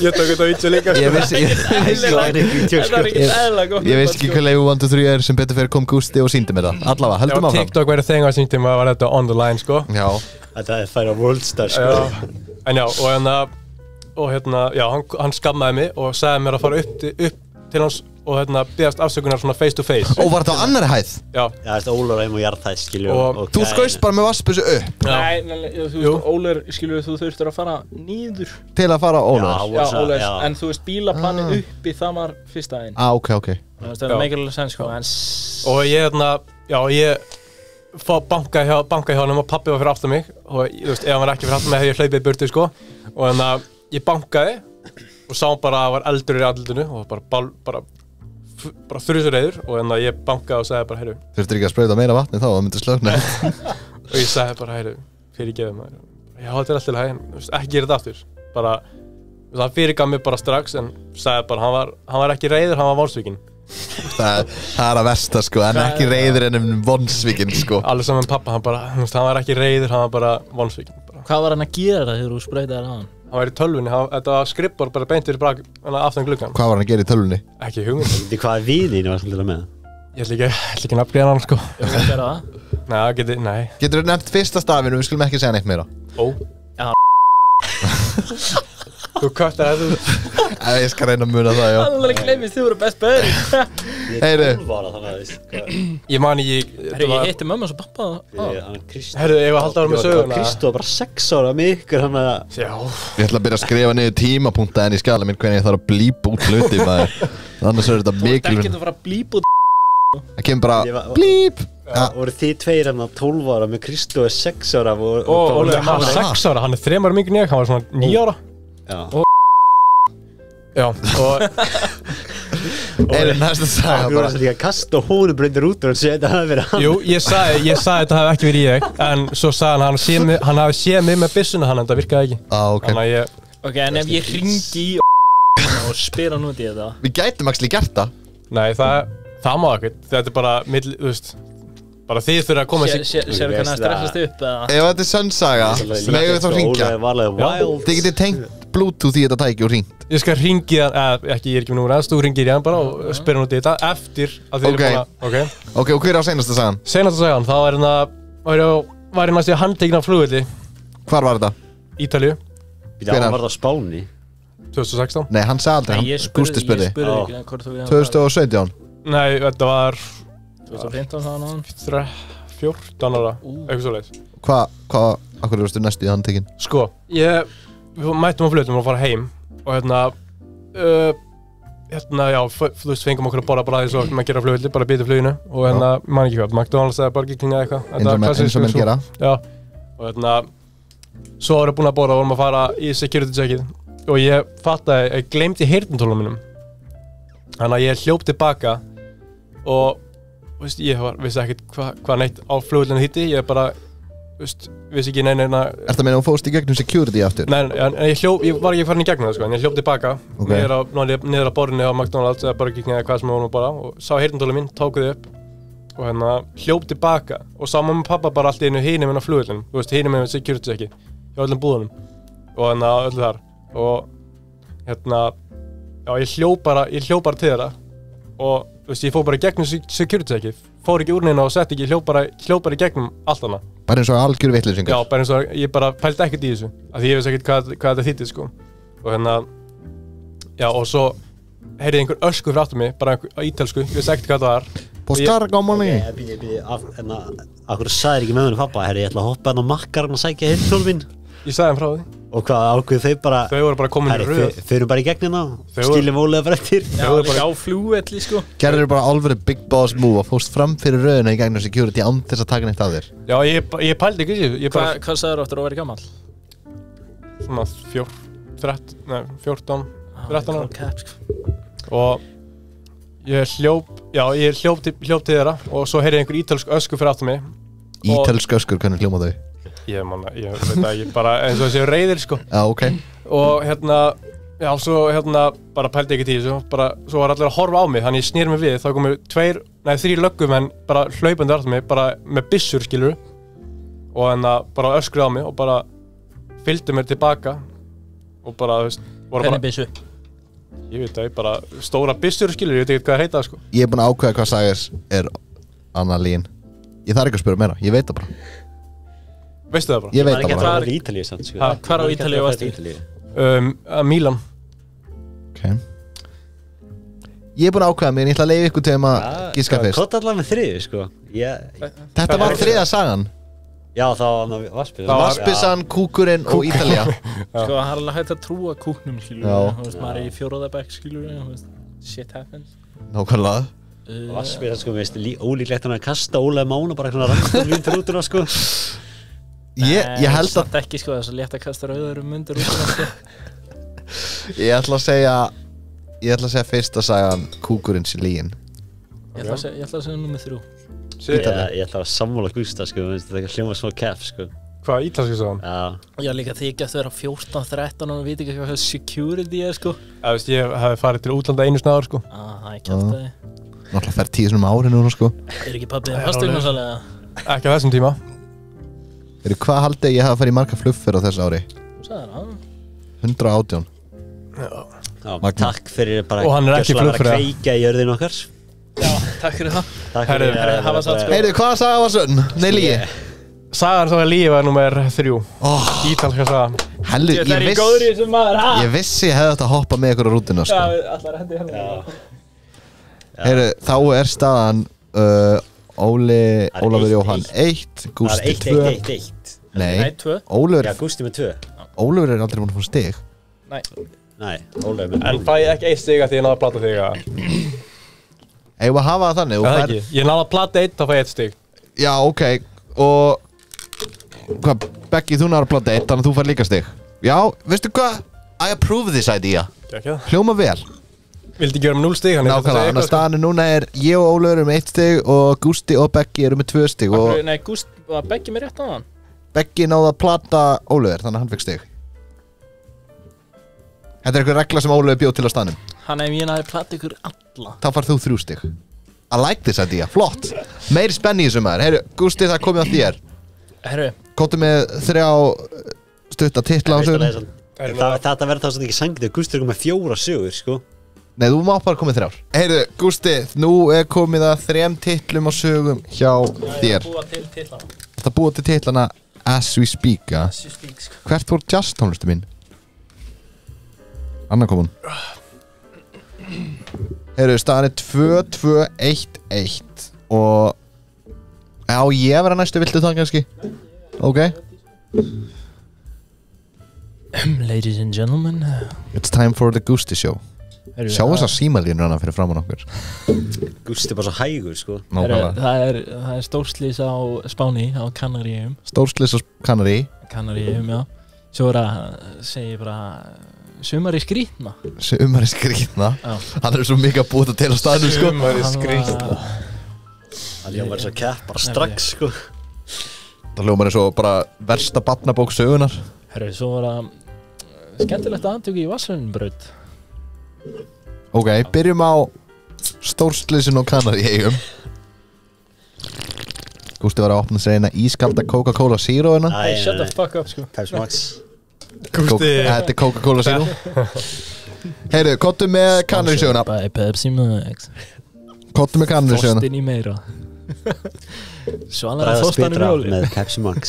ég tók þetta vítju líka Ég vissi Þetta er ekki eðla gott. Ég veist ekki hvað Leifur 1, 2, 3 er sem betur fyrir kom Gústi og síndi mér það. Allavega, höldum áfram. TikTok verið þengar sín tíma var þetta on the line sko Já. Þetta er færa Worldstar sko. en já, og hérna já, hann skammaði mig og sagði mér að fara upp til hans og biðast afsökunar svona face to face. Og var þetta á annarri hæð? Já. Já, þetta Ólafur heim og jarðhæð, skilju. Og Þú skaust bara með vassbyssu upp Nei, þú veist, Ólir, skilur þú þurftur að fara niður. til að fara á Ólafur? Já, Ólir, en þú veist, bílaplanið uppi, það var fyrsta einn. Ok. Það er meikilvægt sens, sko, en... Og ég banka hjá honum og pabbi var fyrir aftan mig og þú veist, ef hann var ekki fyrir aftan mig hefði ég hlaupið burtu, sko. Og ég bankaði og sá bara að það var eldur í andlitinu og bara þrjusureiður og ég bankaði og sagði bara, heyrðu. Þurftir ekki að sprauta meira vatni þá, það myndi slökna. Og ég sagði bara, heyrðu, fyrirgefðu maður. Já, þetta alltaf í lagi, ekki gera þetta aftur. Bara, það fyrirgaf mig bara strax en sagði bara, hann var ekki reiður, hann var vonsvikinn. Það er að versta, sko, en ekki reiður en vonsvikinn, sko. Alveg saman pappa, hann var ekki reiður, hann var bara vonsvikinn. Hvað var hann að gera þegar þú sprautaði á hann? Hann var í tölvunni, þetta var skrippbor bara beint fyrir brak aftan gluggan. Hvað var hann að gera í tölvunni? Ekki hugmynd. Þetta hvað víðinu var svolítið með? Ég ætla ekki að nafngreina hann, sko. Ég vil gera það. Nei. Getur þú nefnt fyrsta stafinu, við skulum ekki segja neitt meira. Ó. Já. Þú köttar það. Ég skal reyna að muna það, já. Alveg gleymist, þú voru best böðri. Heyru. Ég man ekki... Ég hitti mömmu og svo pappa Herru, ég var að halda ára með söguna. Kristó var bara 6 ára með ykkur, hann að... Já. Ég ætla að byrja að skrifa niður tímapunkta en í skala minn hvernig ég þarf að blípa út hluti, maður. Annars er þetta mikil... Þú ert ekkert að fara að blípa út. Það kemur bara blíp. Voru þið tveir hann að 12 ára með Kristó er 6 ára Óli, hann var 6 ára, hann er 3 ára mikið en ég, hann var svona 9 ára. Já, og... Næsta saga Þú varst líka að kasta hónubröndir út og segja þetta hafi verið hann. Jú, ég sagði þetta hafi ekki verið ég, en svo sagði hann hafi séð mig með byssuna hann, en það virkaði ekki. Ok. Þannig að ég... Ok, en ef ég hringi í og spyr hann út í þetta? Við gætum actually gert það. Nei, það má ekkert. Þetta er bara, þú veist, bara þið þurfa að koma sig... Sér hvernig að stressast upp, eða? Ef þetta er sönnsaga, megum við þá hringja. Þið getið tengt Bluetooth í þetta tæki og hringt. Ég skal hringi hann, ekki, ég er ekki með númur aðeins, þú hringir í hann bara og spyr hann út í þetta eftir að þið eru búin að... Ok, og hver er á seinasta sagan? Seinasta sagan, þá var hérna að handtekinn á flugvelli. Hvar var þetta? Ítalíu. Hann var það á Spáni 2016. Nei, hann sagði aldrei, hann Gústi spurði. 2017? Nei, þetta var 2015 sagði hann 14 ára, eitthvað svo leiðis. Akkur varstu næstu í handtekinn? Sko, við mættum á flugvöllum og fara heim og já, þú veist, fengum okkur að borða bara því svo maður gera á flugvelli, bara býta fluginu og man ekki hvað, McDonald's eða Burger King eða eitthvað. Eins og menn gera. Já, og svo vorum við búin að borða og vorum að fara í security checkið og ég fattaði, ég gleymdi heyrnartólunum mínum. Þannig að ég hljóp tilbaka og veist, ég vissi ekkert hvað neitt á flugvellinu hitti, ég bara vissi ekki neina... Ertu að meina að þú fóst í gegnum security aftur? Nei, ég var ekki farin í gegnum það, sko, en ég hljóp tilbaka niður á borðinu á McDonald's eða Burger King eða hvað sem við vorum að borða og sá heyrnartólum minn, tók þau upp og hljóp tilbaka og sá mamma og pappa bara allt í einu hinum inn á flugvellinu, þú veist, hinum inn á security checki hjá öllum búðunum og öllu þar og já, ég hljóp bara til þeirra og þú veist, ég fór bara í gegnum security checki, fór ekki úr neina og sett ekki, hljóp bara í gegnum allt hana. Bara eins og algjör vitleysingur? Já, bara eins og ég bara pældi ekkert í þessu, af því ég vissi ekkert hvað þetta þýddi, sko. Og já, og svo heyrði einhver ösku fyrir aftur mig, bara á ítölsku, ég vissi ekkert hvað það var. Postarga á manni. Akkur sagðir ekki með henni pappa, herri, ég ætla að hoppa hann á makkarinn og sækja heyrnartólin mín. Ég sagði hann frá því. Og hvað ákveðu þau bara... Þau voru bara komin í röð. Þau eru bara í gegn hérna, skiljum ólega bara eftir. Já, líka á flugvelli, sko. Gerður bara alvöru big boss move og fóst fram fyrir röðina í gegnum security án þess að taka neitt af þér. Já, ég pældi ekki þessu. Hvað sagður þú eftir að vera gamall? Svona 14, 13 ára. Og ég hljóp til þeirra og svo heyrði einhver ítölsk ösku fyrir aftur mig. Ítölsk öskur, hvernig hljóma þau? Ég veit það ekki, bara eins og þessi reiðir, sko. Já, ok. Og já, svo bara pældi ekki í þessu, bara, svo var allir að horfa á mig, þannig ég snýri mig við, þá komu 3 löggumenn bara hlaupandi aftur mig, bara með byssur, skilur, og bara öskruði á mig og bara fylgdu mér tilbaka og bara, þú veist, voru bara... Hvernig byssu? Ég veit það, bara stóra byssur, skilur, ég veit ekki hvað það heita, sko. Ég er búinn að ákveða hvað sagir er Anna Lín. Ég þarf ekki að spyrja meira, ég veit það bara. Veistu það bara? Ég veit það bara. Það var í Ítalíu samt, sko. Hvar á Ítalíu varstu? Mílan. Ok. Ég er búin að ákveða mig en ég ætla að leiða ykkur til að giska fyrst. Kott allavega með 3, sko. Þetta var 3. sagan. Já, það var Vaspisann. Vaspisann, Kúkurinn og Ítalía. Sko, það er alveg hægt að trúa kúknum, skilur. Já. Þú veist, maður er í 4. bekk, skilur. Shit happens. Nákvæmlega. Vaspisann, sko, mér finnst ólíklegt að kasta Ólaði Mána bara eitthvað random myndir út úr það, sko. Ég held að... Samt ekki, sko, þess að létt að kasta rauðarum myndir út úr það, sko. Ég ætla að segja fyrsta sagan Kúkurinn sé lygin. Ég ætla að segja nummer 3. Ég ætla að sammála Gústa, sko, það hljóma svo keff, sko. Hvað, ítalski sagan? Já. Já, líka þið gæstu vera 14-13 og veit ekki hvað security er, sko. Já, veist, ég hef farið til útlanda einu snáður, sko. Það er kjaftaði. Náttúrulega fer 10 sinum ári núna, sko. Er ekki pappið fasteignasalega? Ekki á þessum tíma. Hvað haldið ég hafa að fara í marga flugferð á þessu ári? Sæðar það? 118. Já, Magna. takk fyrir bara Og hann er ekki gjörsamlega flugfreyja. að kveikja í jörðin okkar. Já, takk fyrir það. Takk Herri, fyrir hafa satt, sko. Heyrðu, hvað saga var sönn? Nei, lygi. Sagan sem var lífi var nummer 3. Ítalska saga. Hellu, Það er í góður í þessum maður, ha? ég vissi ég hefði þetta að hoppa með ykkur á rútuna, Já, sko. allar hendi hérna. Heyrðu, þá er staðan Ólafur Jóhann 1, Gústi 2. Það er 1. Nei, 2. Já, Gústi með 2. Ólafur er aldrei búin að fá stig. Nei, Ólaði með 3. En fæ ég ekki 1 stig að því ég náði að plata þig að... Eigum við að hafa það þannig? Það ekki. Ég náði að plata 1, þá fæ ég 1 stig. Já, ok. Og hvað, Beggi, þú náður að plata 1, þannig að þú fær líka stig. Já, veistu hvað? I approve this idea. Ekki það? Hljóma vel. Vildi ekki vera með 0 stig, hann Nákvæmlega, þannig að staðan núna er ég og Ólafur með 1 stig og Gústi og Beggi eru með 2 stig og Nei, Gúst, var Beggi mér rétt á hann? Beggi náði að plata Ólafur, þannig að hann fekk stig. Þetta er eitthvað regla sem Ólafur bjóð til á staðnum. Hann ef ég náði plata ykkur alla. Þá far þú 3 stig. I like this idea, flott. Meiri spenni í þessu maður. Heyru, Gústi, það komið á þér. Herru, Kóttu með 3 stutta titla á sögunni. Þetta verður þá svona ekki sangið. Gústi er komið 4 sögur, sko. Nei, þú mátt bara komið 3. Heyru, Gústi, nú er komið að 3 titlum á sögum hjá þér. búa til titlana. Þetta búið til titlana As We Speak, ja. As you speak, sko. Hvert fór jazz tónlistu mín? Anna komun. Heyru, staðan er 2-2-1-1 og já, ég vera næstu, viltu það kannski? Ok. Ladies and gentlemen. It's time for the Gústi show. Herru, Sjá þessar símalínur hana fyrir framan okkur. Gústi er bara svo hægur, sko. Nákvæmlega. Það er stórslýs á Spáni, á Kanaríum. Stórslis og Kanari. Kanaríum, já. Svo er að segja bara sumari skrýtna. Sumari skrýtna. Já. Hann er svo mikið að búta til á staðnum, sko. Sumari skrýtna. Það ljómar svo kepp bara strax, sko. Það hljómar er svo bara versta barnabók sögunar. Herru, svo var að skemmtilegt aðtöku í Vatnsvönnbraut. Ok, byrjum á Stórslisin og Kanari eigum. Gústi var að opna sér eina ískalda Coca-Cola Zero-una. Hey, shut the fuck up, sko. Pepsi Max. Gústi. Þetta er Coca-Cola Zero. Heyru, kottu með Kanari söguna. By Pepsi Max. Kottu með Kanari söguna. Þorstin í meira. Svalaði Bræða þorstanum spitra jólin. með Pepsi Max.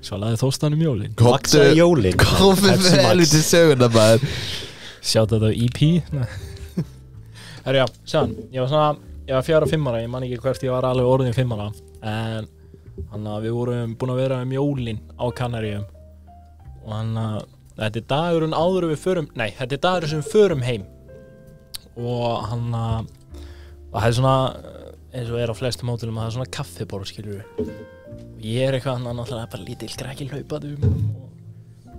Svalaði þorstanum jólin. Maxaði jólin. Komið Pepsi með Max. helviti söguna, maður. Sjátt þetta á EP. Herru, já, sjáðan. Ég var 4-5 ára, ég man ekki hvert ég var alveg orðin 5 ára. En hann að við vorum búin að vera jólin á Kanaríum. Og hann að þetta er dagurinn áður við förum, nei, þetta er dagurinn sem við förum heim. Og hann að það er svona, eins og er á flestum hótelum, það er svona kaffiborð, skilur við. Og ég er eitthvað, hann náttúrulega bara lítill krakki hlaupað og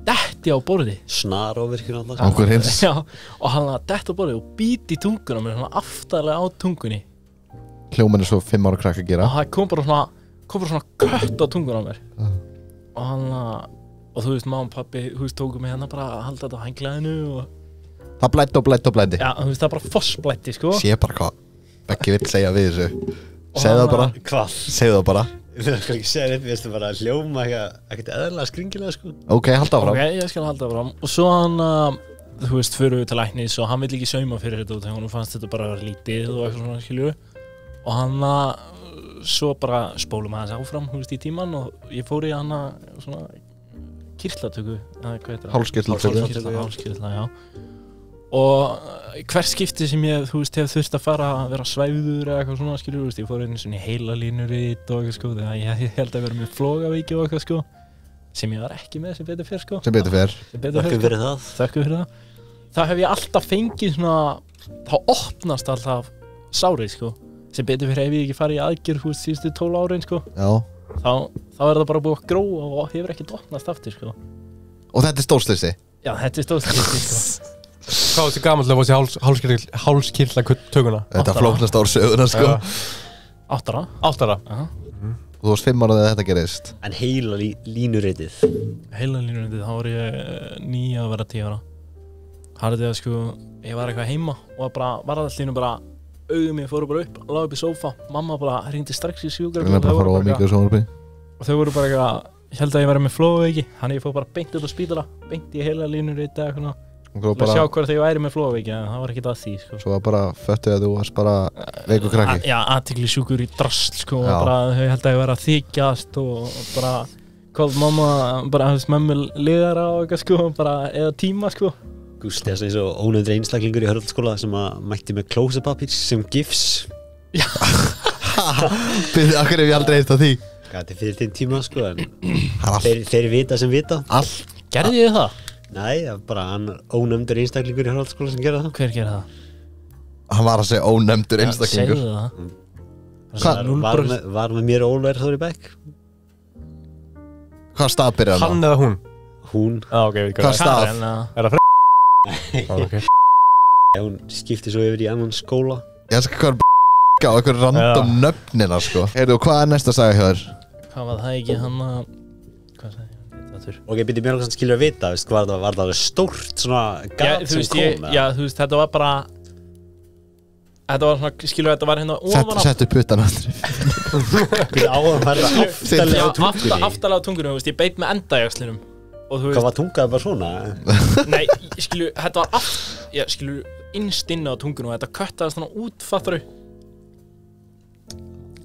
detti á borði. Snaróvirkjun alltaf. Ángur hins. Já, og hann að detti á borði og bíti í tunguna mér svona aftarlega á tungunni. Hljóman er svo 5 ára krakk að gera. Og það kom bara svona kött á tunguna á mér. Og hann að, og þú veist, mamma og pappi, þú veist, tóku mig hérna bara að halda þetta á henglaðinu og Það blæddi. já, þú veist, það er bara fossblætti, sko. Sé bara hvað Beggi vill segja við þessu. Segðu það bara. Hvað? Segðu það bara. Þú skal ekki segja þetta, við veistum bara að hljóma ekkert eðlilega skringilega, sko. Ok, halda áfram. Ok, ég skal halda áfram. Og svo hann, þú veist, fyrir við til læknis og hann vill ekki sauma fyrir þetta og þegar hún fannst þetta bara að vera lítið og eitthvað svona, skilju. Og hann, svo bara spólum aðeins áfram, þú veist, í tíman og ég fór í hann svona kirtlatöku, eða hvað heitir það? Hálskirtlatöku. Hálskirtla, já. og hvert skipti sem ég, þú veist, hef þurft að fara að vera svæfður eða eitthvað svona, skilur, þú veist, ég fór einu svona í heila línuritt og eitthvað, sko, þegar ég held að vera með flogavíki og eitthvað, sko, sem ég var ekki með sem betur fyrr, sko. Sem betur fyrr. Þakkum fyrir það. Þakkum fyrir það. Það hef ég alltaf fengið svona, þá opnast alltaf sárið, sko, sem betur fyrr hef ég ekki farið í aðgerð, þú veist, síðustu 12 árin, sko. Já. Þá það bara búið að gróa og hefur ekkert opnast aftur, sko. Og þetta stórsleysi? Já, þetta stórsleysi, sko. Hvað var þetta gamall að fá sér hálskirtla tökuna? Þetta flóknast ár söguna, sko. 8 ára. 8 ára? Og þú varst 5 ára þegar þetta gerist? En heila línuritið? Heila línuritið, þá var ég 9 að vera 10 ára. Það er þetta, sko, ég var eitthvað heima og bara var það allinu bara augum mér fóru bara upp, lág upp í sófa. Mamma bara hringdi strax í sjúkrabíl og þau voru bara eitthvað, ég held að ég væri með flógaveiki, þannig ég fór bara beint upp á spítala, beint í heila línuritið eða eitthvað. Til að sjá hvort ég væri með flógaveiki, en það var ekkert að því, sko. Svo var bara föttuð að þú varst bara veikur krakki? Já, athygli sjúkur í drasl, sko, og bara þau held að ég væri að þykjast og bara kom mamma, bara hefðist mömmu liðara og eitthvað, sko, bara eða tíma, sko. Gústi er eins og ónefndur einstaklingur í Hörðaldsskóla sem að mætti með klósepapír sem gifs. Já. Byrði, akkur hef ég aldrei heilt á því? Þetta er fyrir þinn tíma, sko, en þeir vita sem vita. Allt. Gerði ég það? Nei, það var bara hann ónefndur einstaklingur í Hörðaldsskóla sem gerði það. Hver gerði það? Hann var að segja ónefndur einstaklingur. Segðu það. Var með mér og Ólver Þór í bekk. Hvað stað byrjaði hann? Hann eða hún? Hún. Ok, við Hvað stað? Er það ok. Hún skipti svo yfir í annan skóla. Ég skal hvað á eitthvað random nöfnina, sko. Heyrðu, hvað er næsta saga hjá þér? Hvað var það ekki hann að... Hvað sagði ég? Ok, byrju mér okkur skilur að vita, veist, var það stórt svona gat sem kom? Já, þú veist, þetta var bara... Þetta var svona, skilur þetta var hérna ofan á... Settu puttan aftur. Byrju á að fara aftalega á tungunni. Aftalega á tungunni, þú veist, ég beit með endajaxlinum. Hvað var tungaði bara svona? Nei, skilur, þetta var skilur, innst inni á tungunni og þetta köttaði svona út, fattaru.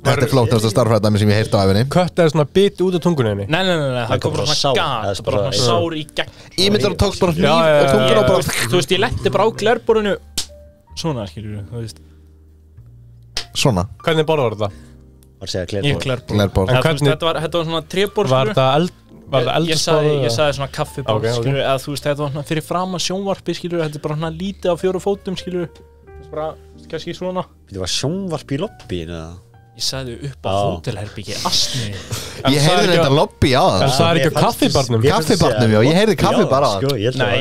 Þetta er flóknasta starffræðdæmi sem ég heilt á æfinni. Köttaði svona bit út á tungunni henni? Nei, það kom bara svona gat, bara svona sár í gegn. Ímyndar og tókst bara hníf og tungur á bara... Þú veist, ég letti bara á glerborinu. Svona, skilur, þú veist. Svona? Hvernig borð var þetta? Var að segja glerborð. Þetta var svona tréborð, skilur. Var þetta eldsborð? Ég sagði svona kaffiborð, skilur, eða þú veist, þetta var svona fyrir fram að sjónvarpi, skilur, þetta er bara svona lítið á 4 fótum, skilur. Bara, kannski svona. Þetta var sjónvarp í lobbyin, eða? Ég sagði upp á hótelherbyggi Astmi. Ég heyrði þetta lobby á það. En það er ekki á kaffibarnum? Kaffibarnum, já, ég heyrði kaffi bara á það. Nei,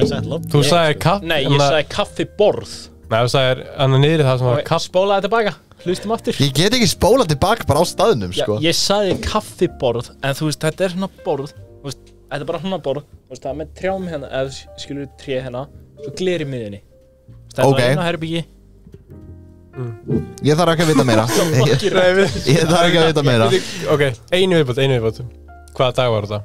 þú sagði kaffi... Nei, ég sagði kaffiborð. Nei, þú sagði hann niður það sem var kaffi... Spólaði tilbaka, hlustum aftur. Ég get ekki spólað tilbaka bara á staðnum, sko. Ég sagði kaffiborð, en þú veist, þetta er svona borð. Þetta er bara svona borð. Það er með trjám hérna, eða skilur tré hérna, svo gler í miðjunni. Þetta var einu herbyggi. Ég þarf ekki að vita meira. Ég þarf ekki að vita meira. Ok, einu viðbót. Hvaða dag var þetta?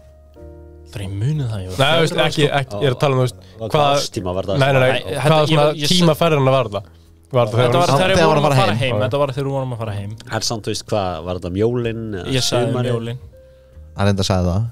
Það er í munið það, Nei, þú veist, ekki, ég er að tala um, þú veist, hvaða ástíma var það? Nei, hvaða svona tímaferðina var þetta? Þetta var þegar við vorum að fara heim. Þetta var þegar við vorum að fara heim. Er samt, þú veist, hvað, var þetta mjólin? Ég sagði mjólin. Hann enda sagði það.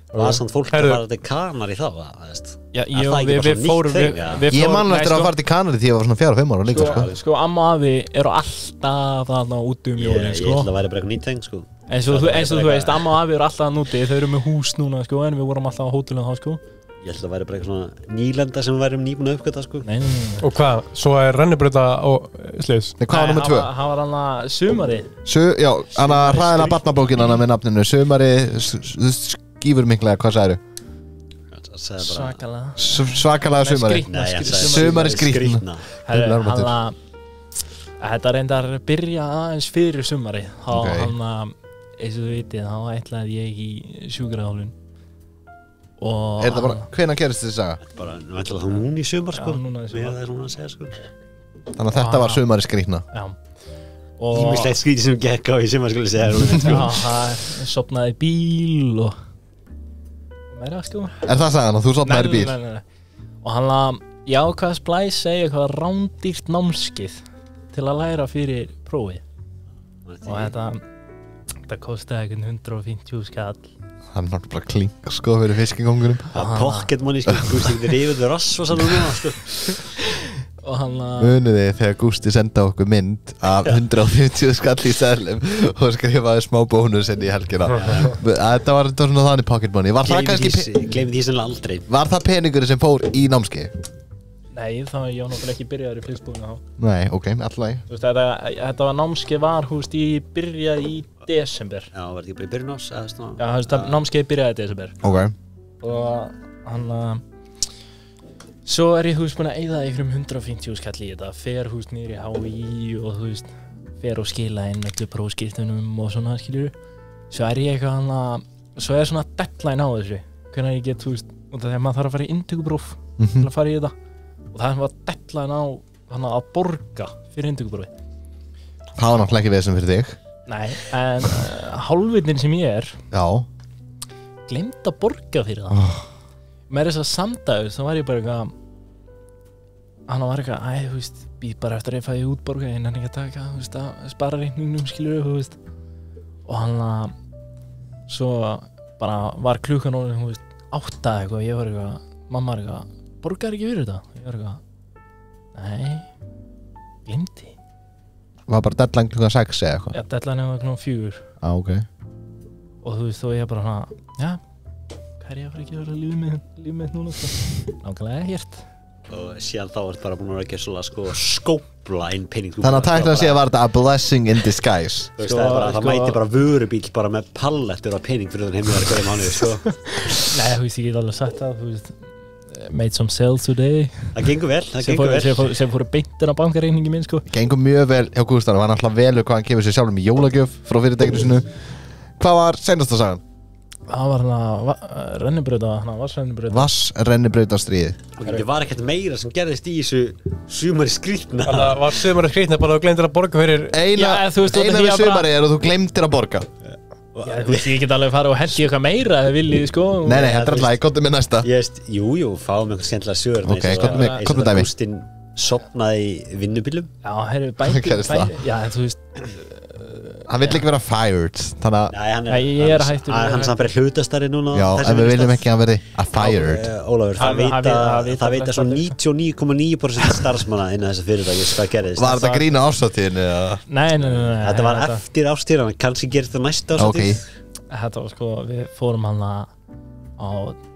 Var samt fólk að fara til Kanari þá, veist? Já, við fórum... Ég man eftir að fara til Kanari því ég var svona 4-5 ára líka, sko. Sko, amma og afi eru alltaf þarna út jólin, sko. Ég held að væri bara eitthvað nýtt þeng, sko. Eins og þú veist, amma og afi eru alltaf þarna úti, þau eru með hús núna, sko, en við vorum alltaf á hótelinu þá, sko. Ég held að væri bara eitthvað svona nýlenda sem við værum nýbúin að uppgöta, sko. Nei. Og hvað, svo er rennibrauta og sliðis? Nei, hvað var nummer 2? Það var hann að sumari. Já, hann að hræðina barnabókin hann með nafninu, sumari, skífur miklega, hvað sagðirðu? Svakalega sumari. Sumari skrýtna. Þetta reyndar byrja aðeins fyrir sumari. Þá hann að, eins og þú vitið, þá ætlaði ég í sjúkraþjálfun. Er þetta bara, hvenær gerist þessi saga? Þetta bara, nú ætlaði þá núna í sumar, sko. Já, núna í sumar. Það er svona að segja, sko. Þannig að þetta var sumari skrýtna. Já. Ímislegt skrýti sem gekk á í sumar, skulle segja. Já, það sopnaði í bíl og meira, sko. Er það sagan að þú sopnaði í bíl? Nei. Og hann að, ég ákvað splæs segja eitthvað rándýrt námskeið til að læra fyrir prófið. Og þetta kostaði eitthvað 150 skall. Hann er bara klink, sko, fyrir fiskikongurum. Pocket money, sko, þú veist ekki reyfið við rass og sann og núna, sko. og hann Muniði þegar Gústi senda okkur mynd af 150 skall í seðlum og skrifaði smá bónus inn í helgina. Þetta var svona þannig pocket money. Var það kannski Gleymið því sennilega aldrei. Var það peningurinn sem fór í námskeið? Nei, það var ég náttúrulega ekki byrjaður í flugspúðinu þá. Nei, ok, allagi. Þú veist, þetta var námskeið var, þú veist, ég byrjaði í desember. Já, var þetta ekki bara í byrjun ás eða svona? Já, þú veist, námskeið byrjaði í desember. Ok. Og hann svo ég, þú veist, búin að eyða einhverjum 150 skall í þetta, fer, þú veist, niður í HÍ og þú veist, fer og skila inn öllu prófskírteinum og svona, skiljur. Svo ég eitthvað svo svona deadline á þessu, hvernig ég get, þú veist, út af því að maður þarf að fara í inntökupróf til að fara í þetta. Og það var deadline á að borga fyrir inntökuprófi. Það var náttúrulega ekki vesen fyrir þig. Nei, en hálfvitinn sem ég Já. gleymd að borga fyrir það. Með þess að samdægur, þá var ég bara eitthvað var eitthvað, þú veist, býð bara eftir að ég fæði útborga, ég nenni ekki að taka, þú veist, að spara reikningnum, skilur, þú veist. Og svo bara var klukkan orðin, þú veist, 8 eitthvað, ég var eitthvað, mamma var eitthvað, borgar ekki fyrir þetta? Ég var eitthvað, nei, gleymdi. Var bara deadline klukkan 6 eða eitthvað? Já, deadline var klukkan 4. Ok. Og þú veist, þó ég bara já, hvað ég að fara að gera líf mitt núna, sko? Nákvæmlega hért. Og síðan þá bara búin að gera svona skópla inn pening. Þannig að tæknilega sé að var þetta a blessing in disguise. Þú veist, það mæti bara vörubíl bara með pallettur af pening fyrir þann heimíðar hverju mánuði, sko. Nei, þú veist, ég get alveg sagt það, þú veist, made some sales today. Það gengur vel, það gengur vel. Sem fóru beintin á bankareikningi minn, sko. Gengur mjög vel hjá Gústaf, hann alltaf velur hvað hann gefur sér sjálfum í jólagjöf frá fyrirtækinu sinu. Hvað var seinasta sagan? Það var Vassrennibrautarstríðið. Það var ekkert meira sem gerðist í þessu sumari skrýtna. Þannig að var sumari skrýtna bara að þú gleymdir að borga fyrir... Eina við sumari er að þú gleymdir að borga. Já, þú veist, ég get alveg fara og hendi eitthvað meira ef þið viljið, sko. Nei, þetta er alltaf, komdu með næsta. Jú, fáum eitthvað skemmtilega sögur. Ok, komdu með dæmi. Gústinn sofnaði í vinnubílum. Já, já, þú veist... Hann vill ekki vera fired, þannig að... Nei, ég er hættur. Hann er samt bara hlutastari núna. Já, en við viljum ekki að hann verði fired. Ólafur, það veita svo 99,9% starfsmanna innan þessa fyrirtækis hvað gerðist. Var þetta grína árshátíðinni? Nei. Þetta var eftir árstíðan, kannski gerði það næsta árshátíð. Þetta var sko, við fórum hann á...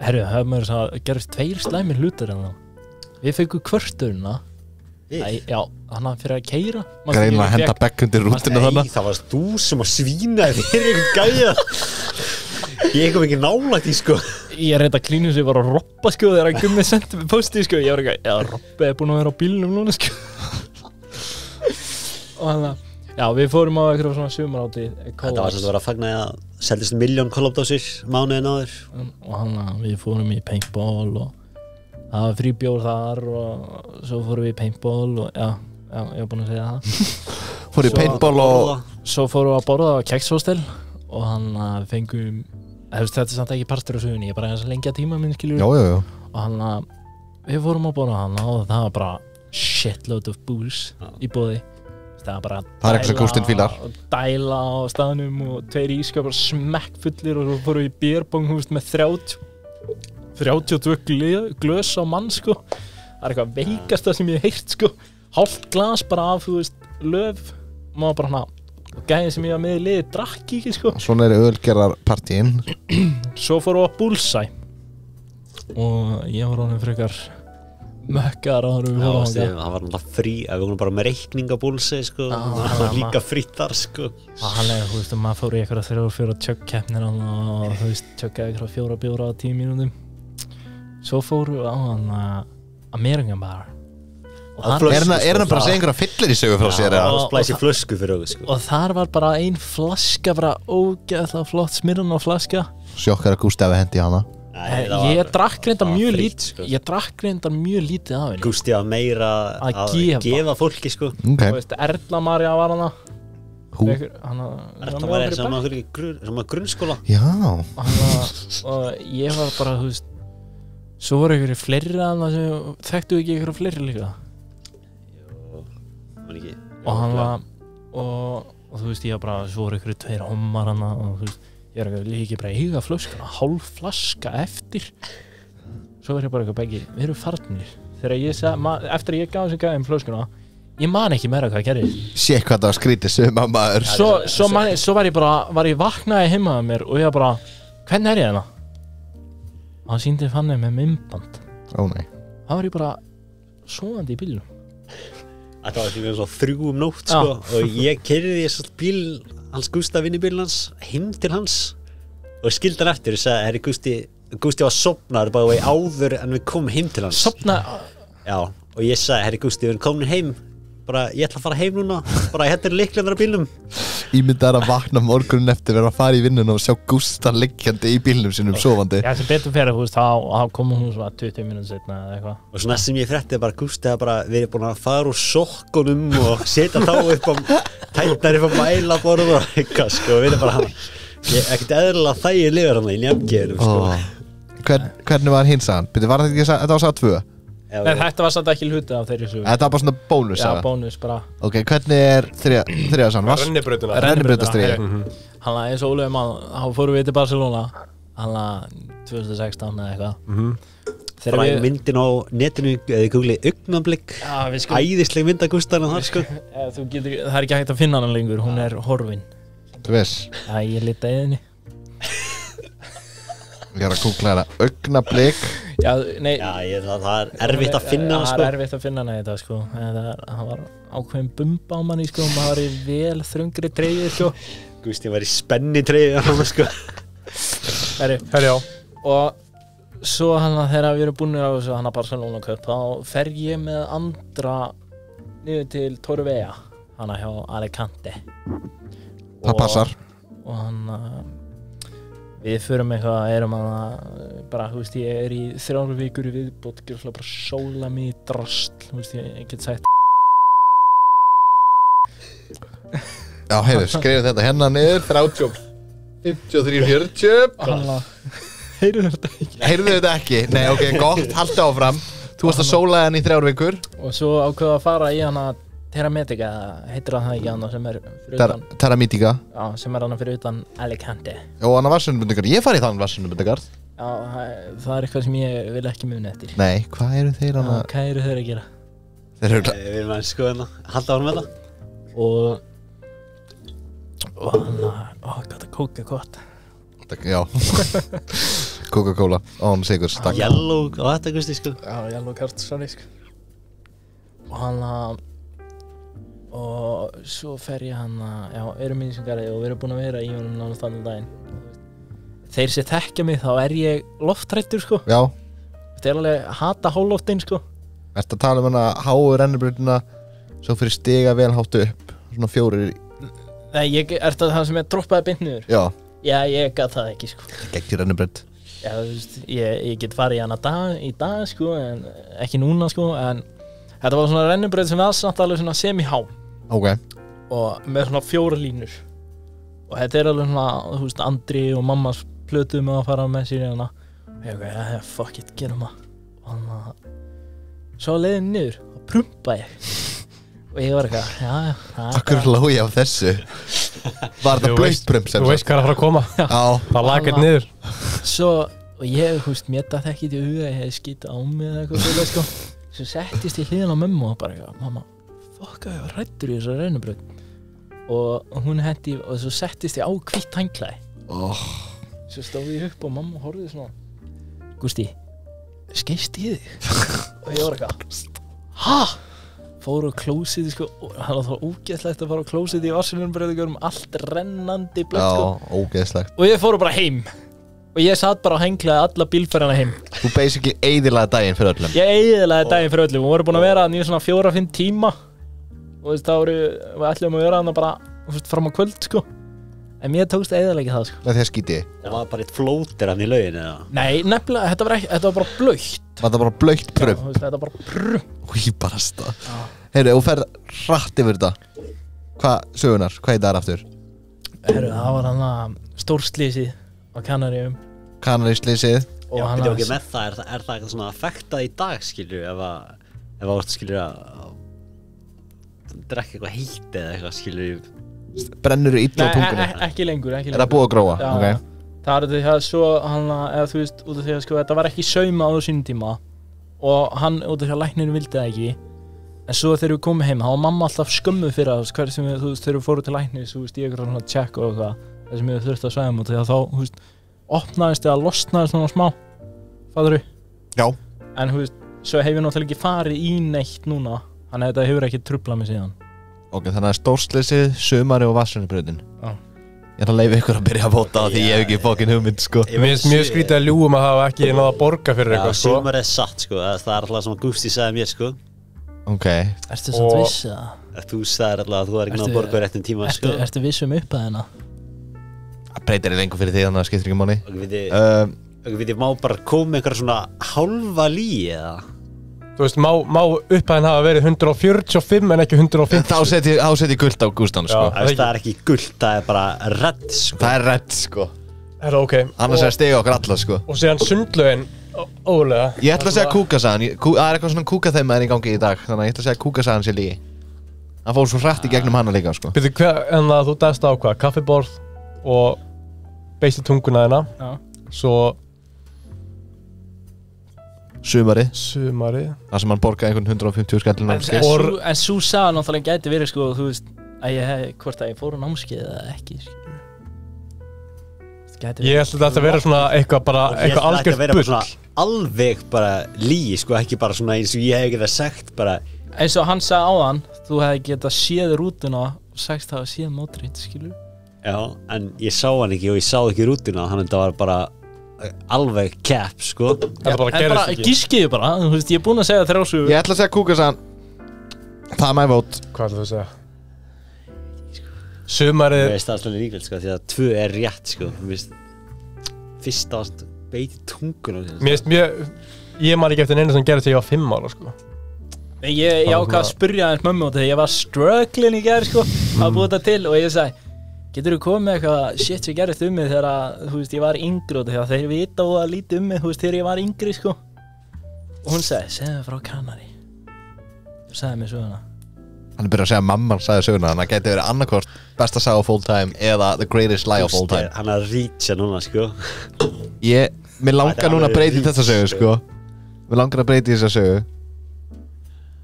höfum við gerðist 2 slæmir hlutir en þá. Við fengum kvörturina. Já, hann fyrir að keyra. Greinilega að henda bekk undir rútinu þannig. Nei, það varst þú sem að svínaði fyrir einhvern gæja. Ég kom ekki nálægt í, sko. Ég reynda að klínu sem var að roppa, sko, þegar hann Gummi sendi mig postið, sko. Ég var ekki, Robbi er búin að vera á bílnum núna, sko. Og já, við fórum á eitthvað svona sumaráti. Þetta var svolítið að vera að fagna að seldist 1 milljón kollabdósir mánuðin áður. Og við fórum í paintball og það var fríbjór þar og svo fórum við í paintball og já, ég var búinn að segja það. Fórum í paintball og... Svo fórum við að borða á kekshostel og fengum... Þetta er samt ekki partur af sögunni, ég er bara að lengja tíma minn, skiljur. Já. Og við fórum að borða og það var bara shitload of booze í boði. Það var bara það er ekki svo Gústinn fílar. Dæla á staðnum og 2 ískapar smekkfullir og svo fórum við í bierbong með 32 glös á mann, sko. Það er eitthvað veikasta sem ég hef heyrt, sko. Hálft glas bara af, þú veist, löf. Maður bara gæðin sem ég var með í liði drakk ekki, sko. Svona er ölgerðarpartíin. Svo fórum við á Bullseye og ég var honum frekar mökkar áður við fórum á það. Það var náttúrulega frí, við vorum bara með reikning á Bullseye, sko. Það var líka frýtt þar, sko. Þú veist, maður fór í eitthvað 3-4 tjöggkeppnir og þú veist, tjöggaði eitthvað 4 bjóra á 10 mínútum. Svo fórum við á American Bar. Er hann bara að segja einhverja fyllir í sögu frá sér? Já, splæsi flösku fyrir okkur, sko. Og þar var bara ein flaska, bara ógeðslega flott Smirnoff flaska. Sjokkar að Gústi hafi hendi hana. Ég drakk reyndar mjög lítið af henni. Gústi var meira að gefa fólki, sko. Þú veist, Erla María var hana. Hú? Erla María saman grunnskóla. Já. Og ég var bara, þú veist, svo voru einhverju fleiri þarna sem þekktu ekki einhverju fleiri líka. Man ekki. Og þú veist, ég var bara, svo voru einhverju 2 hommar hana og þú veist, ég var ekki bara eiga flöskuna, hálf flaska eftir. Svo var ég bara eitthvað beggi, við erum farnir. þegar ég sagði, eftir að ég gaf þessu gæðum flöskuna, ég man ekki meira hvað gerðist. Sé hvað það var skrítið suma maður. Svo var ég vaknaði heima að mér og ég bara, hvernig ég hérna? Og hann sýndi Fanny með myndband. Ó nei. Það var ég bara sofandi í bílnum. Þetta var ekki svo 3 nótt sko og ég keyrði þessu bíl hans Gústa vinnibíl hans heim til hans og skildi hann eftir og sagði, herri Gústi var sofnaður bara áður en við komum heim til hans. Sofnaði? Já, og ég sagði, herri Gústi, við erum komin heim bara, ég ætla að fara heim núna bara, hérna er lyklarnar á bílnum. Ímyndar að vakna morgunin eftir vera að fara í vinnuna og sjá Gústa liggjandi í bílnum sinum sofandi. Já, sem betur fyrir, þá kom hún svona 20 mínútur seinna eða eitthvað. Og svona sem ég frétti bara Gústi að bara verið búin að fara úr sokkunum og setja þá upp á tætnar upp á mælaborð og eitthvað sko, við erum bara ekkert eðlilega þægir lifur hann í nefngeðunum sko. Hvernig var hins sagan? Var þetta ekki þetta var saga 2? Nei, þetta var samt ekki hluti af þeirri sögu. Þetta var bara svona bónus Já, bónus bara. Ok, hvernig er þriða sagan? Rennibrautastrið. Hann eins og Ólöfum hann fórum við til Barcelona hann 2016 eða eitthvað. Bara í myndin á netinu eða googlið augnablik æðisleg mynd að Gústa hann þar sko. Það er ekki hægt að finna hann lengur, hún er horfin. Þú veist? Já, ég litaði henni. Ég er að googla þetta augnablik. Já, nei. Já, það er erfitt að finna hann sko. Það er erfitt að finna hann þetta sko. Það var ákveðin bumba á manni sko, maður var í vel þröngri treyju sko. Gústi var í spenni treyju hann sko. Herjá. Og svo hann þegar við erum búin á þessu hann að Barcelona Cup, þá fer ég með andra niður til Torvea, hann hjá Alicante. Það passar. Og hann við förum eitthvað, erum bara, þú veist, ég er í 3 vikur í viðbót, bara sóla mig í drasl, þú veist, ég get sagt. Já, heyrðu, skrifum þetta hérna niður, 30, 53, 40. Heyrðu þetta ekki? Heyrðu þetta ekki? Nei, ok, gott, haltu áfram. Þú varst að sóla henni í 3 vikur. Og svo ákveða að fara í hana Terramedica, heitir það ekki hana sem er fyrir utan Terramedica? Já, sem er hana fyrir utan Alicante. Já, hana Vatnssunnubundagarð, ég fari í þann Vatnssunnubundagarð. Já, það er eitthvað sem ég vil ekki muna eftir. Nei, hvað eru þeir hana? Já, hvað eru þeir að gera? Þeir eru Við erum að sko hérna, halda árum með það. Og hana, gott að kóka gott. Já, Coca-Cola, án sigurs, takk. Yellow og þetta Gústi sko. Já, yellow card, sorry sko. Og hana og svo fer ég já, erum í þessum garði og við erum búin að vera í honum nánast allan daginn. Þeir sem þekkja mig, þá er ég lofthræddur sko. Já. Þetta er alveg hata hálóftin sko. Ertu að tala um hana háu rennibrautina svo fyrir stiga vel háttu upp, svona 4 Nei, ertu það sem ég droppaði beint niður? Já. Já, ég gat það ekki sko. Geggjur rennibraut. Já, þú veist, ég get farið í hana í dag sko, en ekki núna sko, en þetta var svona rennibraut sem var samt alveg svona semi-há. Ok. Og með svona 4 línur. Og þetta er alveg svona, þú veist, Andri og mammas plötuðu með að fara með sér í hana. Og ég ja, fuck it, gerum það. Og hann svo leiðin niður og prumpaði ég. Og ég var eitthvað, já. Akkur hló ég á þessu. Var þetta blöytprump sem Þú veist hvað er að fara að koma. Já. Það lagir niður. Svo, og ég, þú veist, mér datt ekki til huga, ég hefði skýta á mig eða eitthvað fyrir, sko. Svo settist ég hliðan á mömmu og bara eitthvað, mamma, fuck að ég var hræddur í þessari rennibraut. Og hún hendi, og svo settist ég á hvítt handklæði. Svo stóð ég upp og mamma horfði svona, Gústi, skeist í þig? Og ég var eitthvað, ha? Fór á klósið, sko, og það var þá ógeðslegt að fara á klósið í Vatnssunnubundagarð allt rennandi blöð, sko. Já, ógeðslegt. Og ég fór bara heim. Og ég satt bara og henglaði alla bílferðina heim. Þú basically eyðilaði daginn fyrir öllum. Ég eyðilaði daginn fyrir öllum. Við vorum búin að vera þannig í svona 4-5 tíma. Og þú veist, þá við ætlum að vera þannig bara, þú veist, fram á kvöld, sko. En mér tókst að eyðilegja það, sko. Með því að skíti. Það var bara eitt flótir hann í lauginu, eða? Nei, nefnilega, þetta var bara blautt. Var það bara blöytt prump? Þú veist, þetta var bara prump. Í barasta. Heyrðu, þú ferð hratt yfir þetta. Hvað sögunar? Hvað er það aftur? Heyrðu, það var hann stórslýsið á Kanaríum. Kanaríslýsið. Já, byrja ekki með það, er það eitthvað svona affektað í dag, skilju, ef að orðið skilju að drekka eitthvað heitt eða eitthvað, skilju. Brennur þú illa á tungunni? Nei, ekki lengur. Er það búið að gróa? Já, ok. það er því að svo, eða þú veist, út af því að sko, þetta var ekki sauma á þessum tíma og hann út af því að læknirinn vildi það ekki en svo þegar við komum heim þá var mamma alltaf skömmu fyrir það hver sem við, þú veist, þegar við fórum til læknis þú veist, í eitthvað svona check og eitthvað það sem við þurftum að svæða út því að þá, þú veist, opnaðist eða losnaðist svona smá fattur við? Já. En þú veist, svo hef ég náttúrulega ekki farið í neitt núna þannig að þetta hefur ekki trublað mig síðan. Ok, þannig að stórslysið, sumari og vatnsrunnibrautin. Já. Ég ætla að leyfa ykkur að byrja að vóta á því ég hef ekki fokkin hugmynd, sko. Mér finnst mjög skrítið að ljúga að hafa ekki náða að borga fyrir eitthvað, sko. Já, sumar satt, sko. Það er alltaf sem að Gústi sagði mér, sko. Ok. Ertu samt viss eða? Þú sagði alltaf að þú er ekki náða að borga réttum tíma, sko. Ertu viss upphæðina? Það breytir lengur fyrir því, þannig að það skiptir ekki máli. Og við má bara koma einhverja svona hálfa lí, eða? Þú veist, má upphæðin hafa verið 145 en ekki 150. Þá set ég gult á Gústan, sko. Það er ekki gult, það er bara redd, sko. Það er redd, sko. Er það ok? Annars er stiga okkur alla, sko. Og síðan sundlaugin, ólega. Ég ætla að segja kúkasagan. Það er eitthvað svona kúkaþeimaðin í gangi í dag, þannig að ég ætla að segja kúkasagan sé lígi. Það fór svo hratt í gegnum hana líka, sko. Býttu, en að þú dæst á hvað? Kaffiborð og beisti tunguna þina. Já. Svo Sumarið. Það sem hann borgaði einhvern 150 skallin námskeið. En svo saga náttúrulega gæti verið sko, þú veist, að hvort að ég fór á námskeið eða ekki, skilur. Ég held að þetta vera svona eitthvað algjört bull. Alveg bara lígi, sko, ekki bara svona eins og ég hef getað sagt bara. Eins og hann sagði áðan, þú hefði getað séð rútuna og sagst það að séð mótrið, skilur. Já, en ég sá hann ekki og ég sá ekki rútuna, þannig að það var bara alveg cap, sko. Það bara gerist ekki. Gískiðu bara, þú veist, ég er búinn að segja þér ásögu. Ég ætla að segja kúkasagan. Það er my vote. Hvað ætla þú að segja? Sumarið. Mér veist það svolítið líklegt, sko, því að 2 er rétt, sko. Mér veist, fyrst ást beiti tunguna. Mér veist ég man ekki eftir einu sem gerði þegar ég var 5 ára, sko. Ég ákvað að spyrja hans mömmu út þegar ég var struggling í gær, sko. Það búið þetta til og ég sagði getur þú komið með eitthvað shit sem gerist mig þegar, þú veist, ég var yngri og þegar þeir vita og að líti mig, þú veist, þegar ég var yngri, sko. Og hún sagði, segðu frá Kanari. Þú sagði mér söguna. Hann er byrjað að segja að mamman sagði söguna, þannig að það gæti verið annarkvort besta saga of all time eða the greatest lie of all time. Hann er að reacha núna, sko. Mér langar núna að breyti þessa sögu, sko. Mér langar að breyti þessa sögu.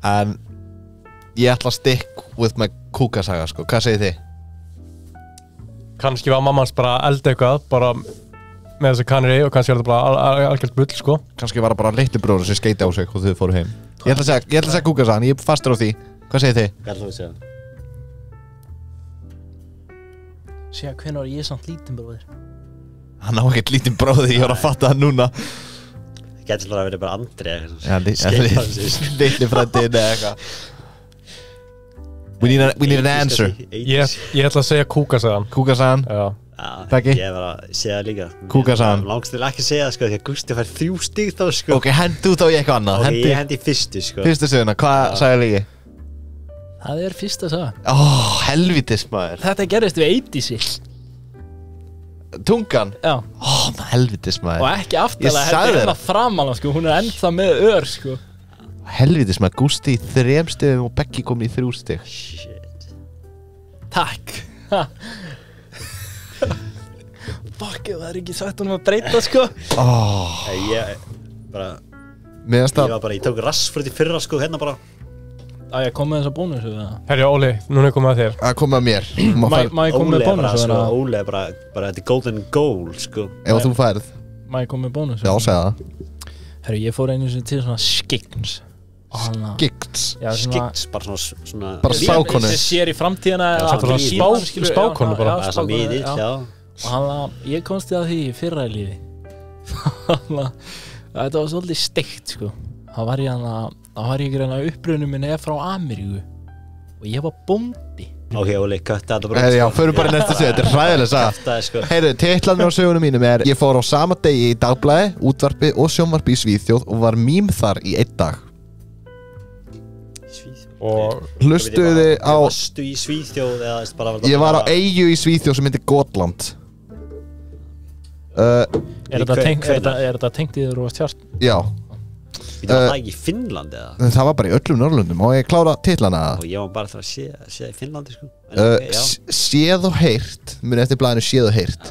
En ég ætla að stick with my kúkasaga, sko. Hvað segir þið? Kannski var mammans bara að elda eitthvað bara með þessi Kanari og kannski var þetta bara algjört bull, sko. Kannski var það bara litli bróður sem skeiti á sig og þau fóru heim. Ég ætla að segja kúkasagan, ég er fastur á því. Hvað segir þið? Hvað ætla þú að segja? Segja, hvenær var ég samt lítinn bróðir? Hann á ekkert lítinn bróður, ég var að fatta það núna. Það getur svolítið að vera bara Andri Já, litli frændin eða eitthvað. We need an answer. Ég ætla að segja kúkasagan. Kúkasagan? Já. Beggi? Ég var að segja það líka. Kúkasagan? Langst til ekki að segja það, sko, því að Gústi fær 3 stig þá, sko. Ok, hendu þá í eitthvað annað. Ok, ég hendi fyrstu, sko. Fyrstu söguna, hvað sagði líki? Það er fyrsta saga. Helvítis maður. Þetta gerist við Eidísi. Tungan? Já. Helvítis maður. Og ekki aftalega, þetta er hérna framan, sko, hún er ennþá með ör, sko. Helvítis maður, Gústi í 3 stigum og Beggi komin í 3 stig. Shit. Takk. Fuck, það er ekki sagt honum að breyta, sko. Ég bara ég tók Rashford í fyrra, sko, hérna bara. Ég kom með þessa bónusu við það. Herja, Óli, núna er komið að þér. Það komið að mér. Má ég kom með bónusu við það? Óli er bara þetta er golden goal, sko. Ef þú færð. Má ég kom með bónusu? Já, segja það. Herru, ég fór einu sinni til svona Skiggs. Skiggs? Bara svona bara spákonu. Sem sér í framtíðina. Spákonu bara. Það er svo miðill, já. Og ég komst að því í fyrra í lífi. Þetta var svolítið steikt, sko. Það var ég greina upprunum minn frá Ameríku. Og ég var bóndi. Ok, Óli, kötta þetta bara. Já, förum bara í næstu sögu, þetta er hræðilega saga. Heyrðu, titlarnir á sögunum mínum er: ég fór á sama degi í dagblaði, útvarpi og sjónvarpi í Svíþjóð og var mím þar í 1 dag. Og hlustuðu á... Varstu í Svíþjóð eða bara... Ég var á eyju í Svíþjóð sem heitir Gotland. Er þetta tengt í þér og tjart? Já. Það var það ekki í Finnlandi eða? Það var bara í öllum Norrlöndum og ég klára titlana. Og ég var bara að sé í Finnlandi, sko. Séð og heyrt, muni eftir blaðinu séð og heyrt.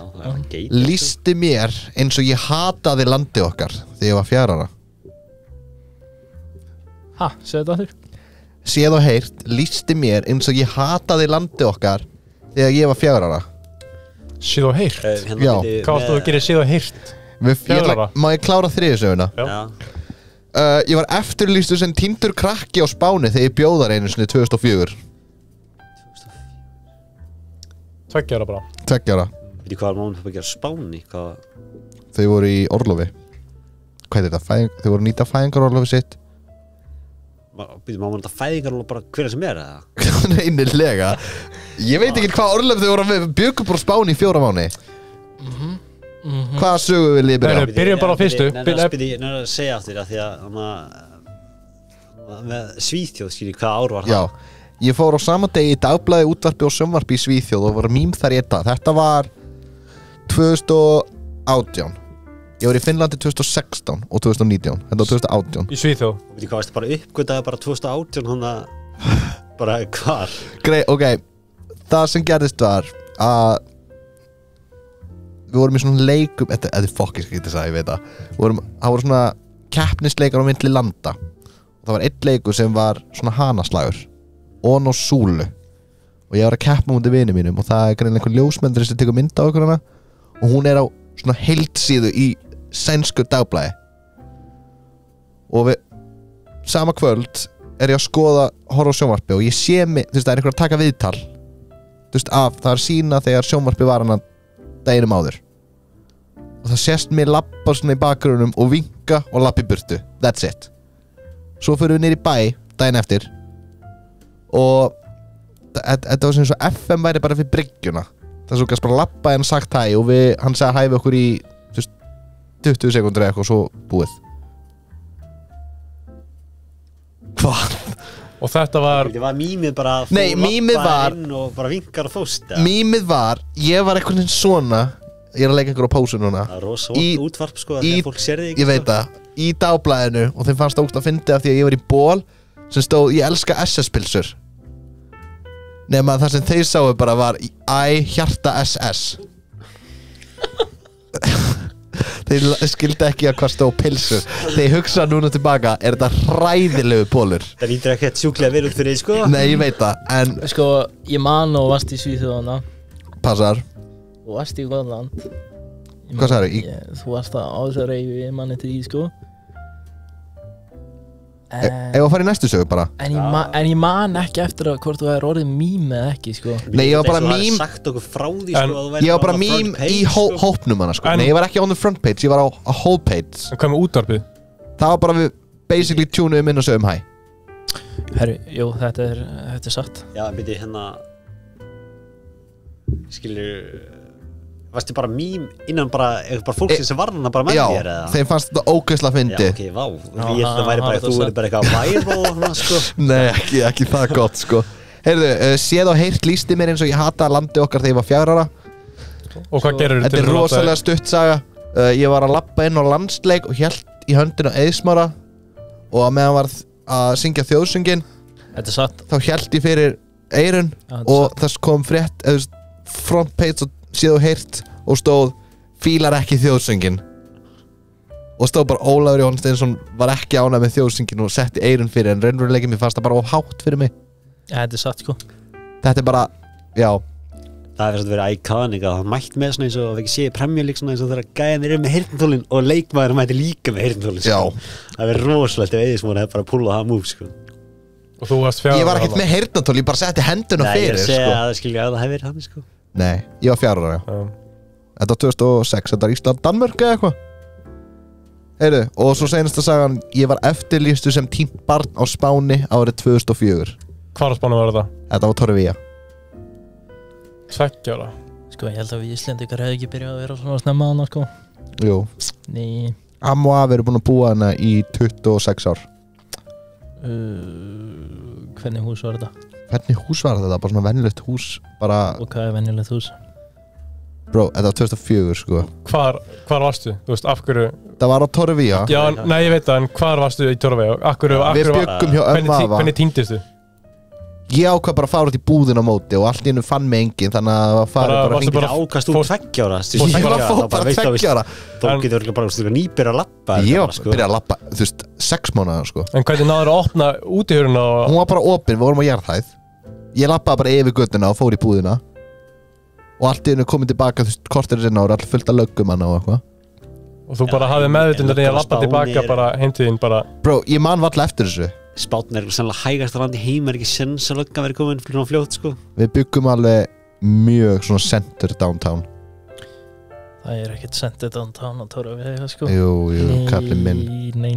Lýsti mér eins og ég hataði landi okkar þegar ég var 4 ára. Segðu þetta aftur. Séð og heyrt lýsti mér eins og ég hataði landi okkar þegar ég var 4 ára. Séð og heyrt? Já. Hvað varstu að gera séð og heyrt? 4 ára? Má ég klára 3. söguna? Já. Ég var eftirlýstur sem týndur krakki á Spáni þegar ég bjóðar einu sinni 2004. 2 ára bara. 2 ára. Veitir hvað var mánu að gera Spáni? Þau voru í orlofi. Hvað er þetta? Þau voru nýta fæðingarorlofi sitt. Býtum mánu þetta fæðingarorlof bara hverja sem er eða? Neinilega. Ég veit ekki hvað orlofi þau voru að bjögum bara á Spáni í 4 mánuði. Hvaða sögu vil ég byrja á? Byrjum bara á fyrstu. Nefnir að segja aftur því að með Svíþjóð skilji hvað ár var það? Já, ég fór á sama degi í dagblaði, útvarpi og sjónvarpi í Svíþjóð og var mím þar í þetta. Þetta var 2018. Ég var í Finnlandi 2016 og 2019. Þetta var 2018. Í Svíþjóð. Veitir hvað varstu bara uppgötaði bara 2018 hún að bara hvar? Ok, það sem gerðist var að við vorum í svona leikum, þetta er fokkis ekki þess að ég veit það voru svona keppnisleikar á milli landa og það var einn leikur sem var svona hanaslagur on og súlu og ég var að keppa mútið vini mínum og það er greinlega einhver ljósmyndari sem tekur mynda á okkur hana og hún er á svona heildsíðu í sænsku dagblæði og við sama kvöld er ég að skoða horfa á sjónvarpi og ég sé mig, þú veist það er einhver að taka viðtal þú veist af, það er sína þegar sjónvarpi var hana deginum áður og það sést mér labba svona í bakgrunum og vinka og labba í burtu, that's it svo fyrir við niður í bæ daginn eftir og þetta var sem svo FM væri bara fyrir bryggjuna það er svo kannski bara labba en sagt hæ og hann sagði hæ við okkur í 20 sekundur eða eitthvað og svo búið hvað? Og þetta var... Þetta var mýmið bara að Nei, mýmið var inn og bara vinkar og fóst Mýmið var, ég var einhvern veginn svona ég er að leika einhver á pásu núna Það er rosa útvarp sko þegar fólk sér þig Ég veit það, í dagblæðinu og þeim fannst ógst að fyndi af því að ég var í ból sem stóð, ég elska SS-pilsur nema það sem þeir sáu bara var æ, hjarta SS Þeir skildi ekki að hvað stóð pilsur Þeir hugsa núna tilbaka er þetta hræðilegu bólur Það lítur ekki að sjúklega vel út fyrir þig sko Nei, ég veit það en Sko, ég man og varst í Svíþjóðana Passar og varst í Góðland Hvað sagði? Þú varst á þessu reyfi, ég man eftir því sko Ef að fara í næstu sögu bara En ég man ekki eftir að hvort þú hefur orðið mím eða ekki sko Nei, ég var bara mím sagt okkur frá því sko Ég var bara mím í hópnum hana sko Nei, ég var ekki on the front page, ég var á whole page En hvað með útvarpið? Það var bara við basically tunuðum inn og sögum hæ Herru, jú, þetta er satt Já, byrju hérna Skilur Varstu bara mím innan bara fólksins sem var hana bara með þér eða? Já, þeim fannst þetta ógeðslega fyndi Já, ok, vá Ég held að væri bara þú verið bara eitthvað viral hana sko Nei, ekki það gott sko Heyrðu, séð og heyrt lýsti mér eins og ég hata landi okkar þegar ég var 4 ára Og hvað gerir Þetta er rosalega stutt saga Ég var að labba inn á landsleik og hélt í höndina Eðsmára og að meðan var að syngja þjóðsöngin Þetta er satt þá hélt ég fyrir eyrun og þess kom frétt front page og séð og heyrt og stóð fílar ekki þjóðsöngin og stóð bara Ólafur Jón Steinsson var ekki ánægð með þjóðsöngin og setti eyrun fyrir en raunveruleikinn mér fannst það bara of hátt fyrir mig Ja, þetta er satt sko Þetta er bara, já Það er verið að iconic að það mætt með svona eins og við ekki séð Premier League svona eins og þegar gæðin eru með heyrnartólin og leikmaður mætti líka með heyrnartólin sko. Það verið rosalegt ef Eðismór hefði bara pullað það move sko. Og þú varst 4 ára Ég var ekkert með heyrnartól, ég bara setti henduna fyrir Nei, ég segi að það skilja að það hefði verið hann sko. Nei, ég var 4 ára Þetta var 2006, þetta var Ísland, Danmörk eða eitthvað Heyrðu, og svo seinasta sagan ég var eftirlýstu sem týnt barn á Spáni árið 2004 Hvar á Spáni var þetta? Þetta var Torrevía 2 ára Sko, ég held að við Íslendingar hefði ekki byrjað að vera svona snemma hana sko Jú Nei Am og Afi eru búin að búa hana í 26 ár Hvernig hús var þetta? Hvernig hús var þetta? Bara svona venjulegt hús bara... Og hvað er venjulegt hús? Bro, þetta var 2004 sko Hvar varstu? Þú veist, af hverju Það var á Torrevía Já, nei, ég veit það, en hvar varstu í Torrevía? Við bjöggum hjá Afa Hvernig týndistu? Ég ákvað bara að fara út í búðin á móti og allt í einu fann mig enginn, þannig að það farið bara varstu hringdi. bara- ákast úr 2 ára Ég var bara 2 ára. Þú getur örugglega bara nýbyrja að lappa Ég var byrjað að lappa, þú veist, 6 mánuðar sko. En hvernig náður að opna útihuruna og... Hún var bara opin, við vorum á jarðhæð. Ég lappaði bara yfir göttuna og fór í búðina. Og allt í einu komið tilbaka, þú veist, kortir sinna og all fullt af löggum hana og eitthvað. Og þú bara hafði meðvitundar í að lappa tilbaka bara heimtíðin bara... Bro, ég man varla eftir þessu. Spátn sannlega hægast að landi heim ekki sens að lögga verið komin fyrir svona fljótt sko. Við byggum alveg mjög svona center downtown. Það ekkert sendið downtown að tóra við það sko. Jú, kallinn minn. Nei.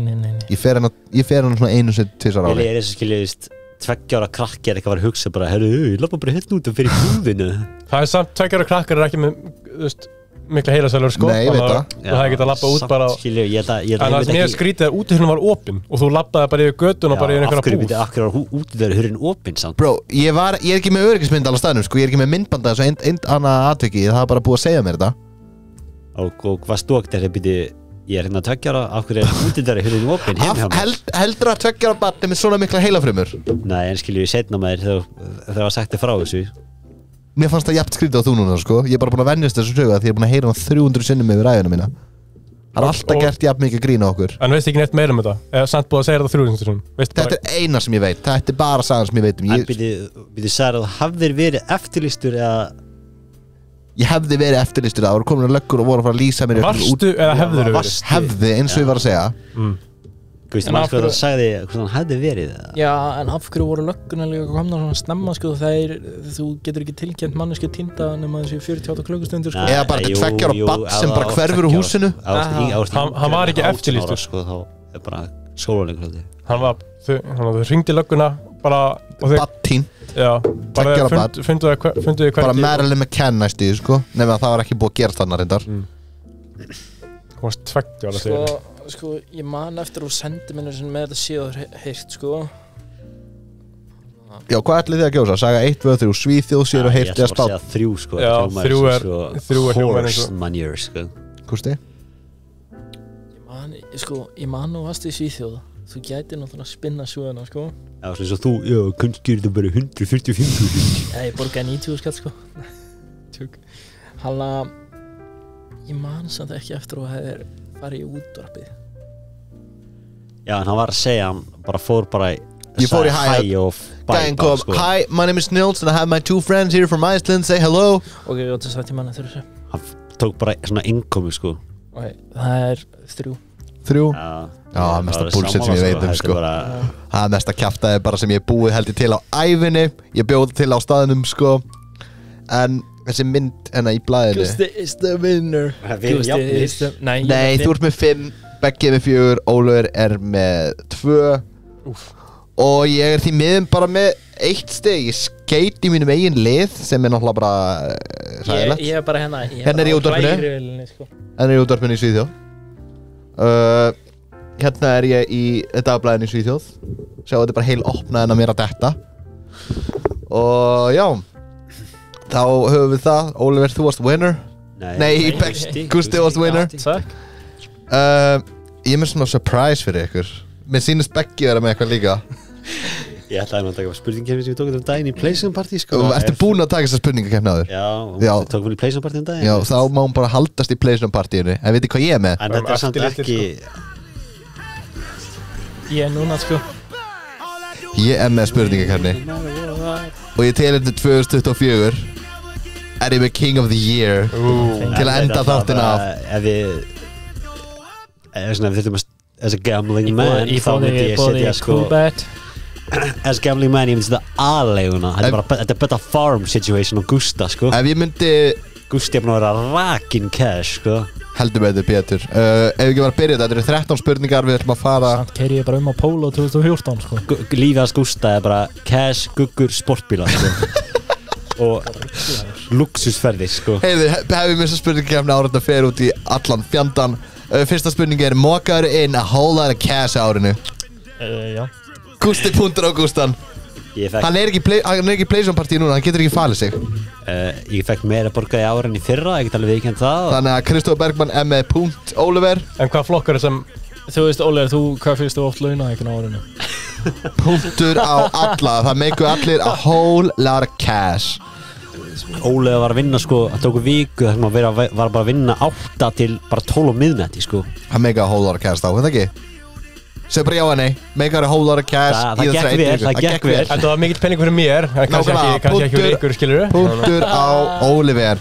Ég fer hann svona einu sem 2 ára ári. Ég þessu skiljið 2 ára krakki eitthvað var að hugsa bara herru, ég lappa bara hérna út og fyrir búðinu. Það samt 2 ára krakkar ekki með, þú veist, mikla heilasælur sko. Nei, ég veit það. Og það getað lappa út bara... Skilju, ég En það sem ég skrítið að útihurinn var opin og þú lappaði bara yfir göttun og bara yfir einhverja búð. Af hverju var útihurinn opin samt? Bro, ég er ekki með öryggismynd alveg staðnum sko. Ég er ekki með myndbanda eins og einn annað atviki. Það var bara búið að segja mér þetta. Og hvað stókt er þetta? Ég er hérna 2 ára, af hverju er útihurinn opin heim hjá mér? Heldur að 2 ára barni með svona mikla heilafrumur? Nei, en skilju, setna með þér þegar var sagt þér frá þessu. Mér fannst það jafnt skrítið á þú núna sko. Ég er bara búin að venjast þessu sögu að því ég er búin að heyra hann 300 sinnum yfir ræðuna mína. Það er alltaf gert jafn mikið grín á okkur. En veist ekki neitt meira um þetta? Eða samt búið að segja þetta 300 sinnum? Þetta er eina sem ég veit. Þetta er bara sagan sem ég veit um. En byrju sagði að þú hafðir verið eftirlýstur eða... Ég hefði verið eftirlýstur. Það voru komin að löggur og voru að fara að lýsa mér. Varstu eða hefðir verið? Hefði, eins og ég var að segja. Þú veist, maður sko það sagði hvað hann hefði verið það. Já, en af hverju voru lögguna líka komna svona snemma sko, þú getur ekki tilkynnt manneski týnda nema þessi 48 klukkustundir sko. Eða bara þetta 2 ára barn sem bara hverfur úr húsinu. Hann var ekki eftirlýstur sko, þá er bara skólaleikur Hann hringdi lögguna bara Battín. Já, bara funduðu hvernig Bara Marilyn McCann næstu í sko. Nefnir að það var ekki búið að gera þarna reyndar. Hún var 20 ára þegar Sko, ég man eftir og sendi minni sem með þetta síðan heyrt sko. Já, hvað ætlið þið að gjósa? Saga 1, 2, 3, Svíþjóð, sér og heyrti að spátt. Ég ætla bara að segja 3 sko. Já, 3 er hljómar eins og Horse manure sko. Kusti? Ég man nú varst í Svíþjóð. Þú gæti náttúrulega að spinna söguna sko. Já, svona eins og þú, já, kannski er þetta bara 145.000. Ég borgaði 90 skatt sko. Hanna, ég man samt ekki eftir og hefði farið í útvarpið. Já, en hann var að segja, hann bara fór bara Ég fór í hæ og Gæinn kom, hi, my name is Nils and I have my 2 friends here from Iceland, say hello. Ok, ég átti að sagt ég manna þurru þessu. Hann tók bara svona innkomu sko. Ok, það 3. 3? Já, það er mesta bullshit sem ég veit um sko. Það er mesta kjaftaði bara sem ég búið held ég til á ævinni. Ég bjóði til á staðinum sko. En þessi mynd hennar í blaðinu Gusti is the winner. Gusti is the... Nei, þú ert með 5, Beggi með 4, Ólafur er með 2. Og ég er því miðum bara með 1 stig. Ég skeit í mínum eigin lið sem er náttúrulega bara ræðilegt. Ég er bara hérna. Hérna er í útvarpinu. Hérna er í útvarpinu í Svíþjóð. Hérna er ég í dagblæðinu í Svíþjóð. Sjá, þetta er bara heil opnað en að mér að detta. Og já, þá höfum við það. Ólafur, þú varst winner. Nei, Gusti varst winner. Takk. Ég er með svona surprise fyrir ykkur. Mér sýnist Beggi vera með eitthvað líka. Ég ætlaði að taka spurningakefni sem við tókum daginn í Playstation Party sko. Ertu búin að taka þessa spurningakefni áður? Já, tókum við í Playstation Party daginn. Já, þá má hún bara haldast í Playstation Partyinu. En veitir hvað ég er með? En þetta er samt ekki... Ég er núna sko. Ég er með spurningakefni. Og ég telur til 2024 er ég með King of the Year til að enda þáttina af. Ef við þurfum að as a gambling man þá myndi ég setja sko as a gambling man ég myndi setja aðleguna þetta er better farm situation á Gústa sko. Ef ég myndi Gústi er búin að vera rakin cash sko. Heldur betur Pétur. Ef ekki var að byrja þetta eru 13 spurningar við ætlum að fara. Samt keiri ég bara á Polo 2014 sko. Lífið hans Gústa er bara cash, guggur, sportbíla sko. Og luxusferðir sko. Heyrðu, hefum við þessa spurningakefni ára þetta fer út í allan fjandan. Fyrsta spurningi er mokaður inn a whole lot of cash árinu. Já. Gústi punktur á Gústan. Hann er ekki í Playstation Party núna, hann getur ekki falið sig. Ég fekk meira borgað í ára en í fyrra, ég get alveg viðurkennt það. Þannig að Kristófer Bergmann er með punkt. Oliver. En hvað flokkar er sem... Þú veist Oliver, hvað finnst þú oft launahækkun á árinu? Punktur á alla. Það meiku allir a whole lot of cash. Ólega var að vinna sko, það tóku viku þar sem að var bara að vinna 8 til bara 12 miðnætti sko. Það meika a whole lot of cash þá, veit ekki? Segð bara já eða nei. Meikar a whole lot of cash Það gekk vel. Þetta var mikill penningur fyrir mér, kannski ekki fyrir ykkur, skilur við. Punktur á Oliver.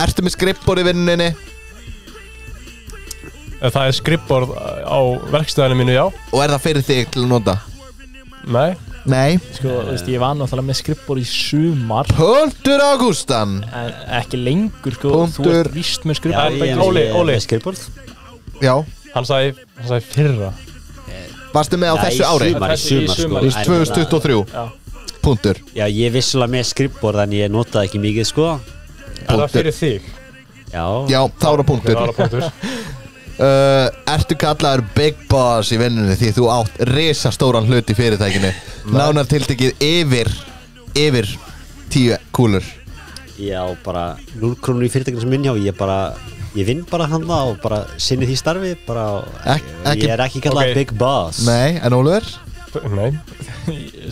Ertu með skrippborð í vinninni? Það skrippborð á verkstæðinu mínu, já. Og það fyrir þig til að nota? Nei. Sko, þú veist, ég var náttúrulega með skrippborð í sumar. Punktur á Gústan. En ekki lengur, sko. Punktur. Þú ert víst með skrippborð. Óli. Skrippborð? Já. Hann sagði fyrra. Varstu með á þessu ári? Í sumar sko. 2023. Já. Punktur. Já, ég vissulega með skrippborð en ég notaði ekki mikið sko. Það var fyrir þig. Já, þá er það punktur. Ertu kallaður Big Boss í vinnunni því þú átt risastóran hlut í fyrirtækinu? Nánar tiltekið yfir 10 kúlur. Já, bara 0 krónur í fyrirtækinu sem minn hjá. Ég vinn bara hann og bara sinni því starfi bara, ég er ekki kallað Big Boss. Nei, en Ólfur? Nei.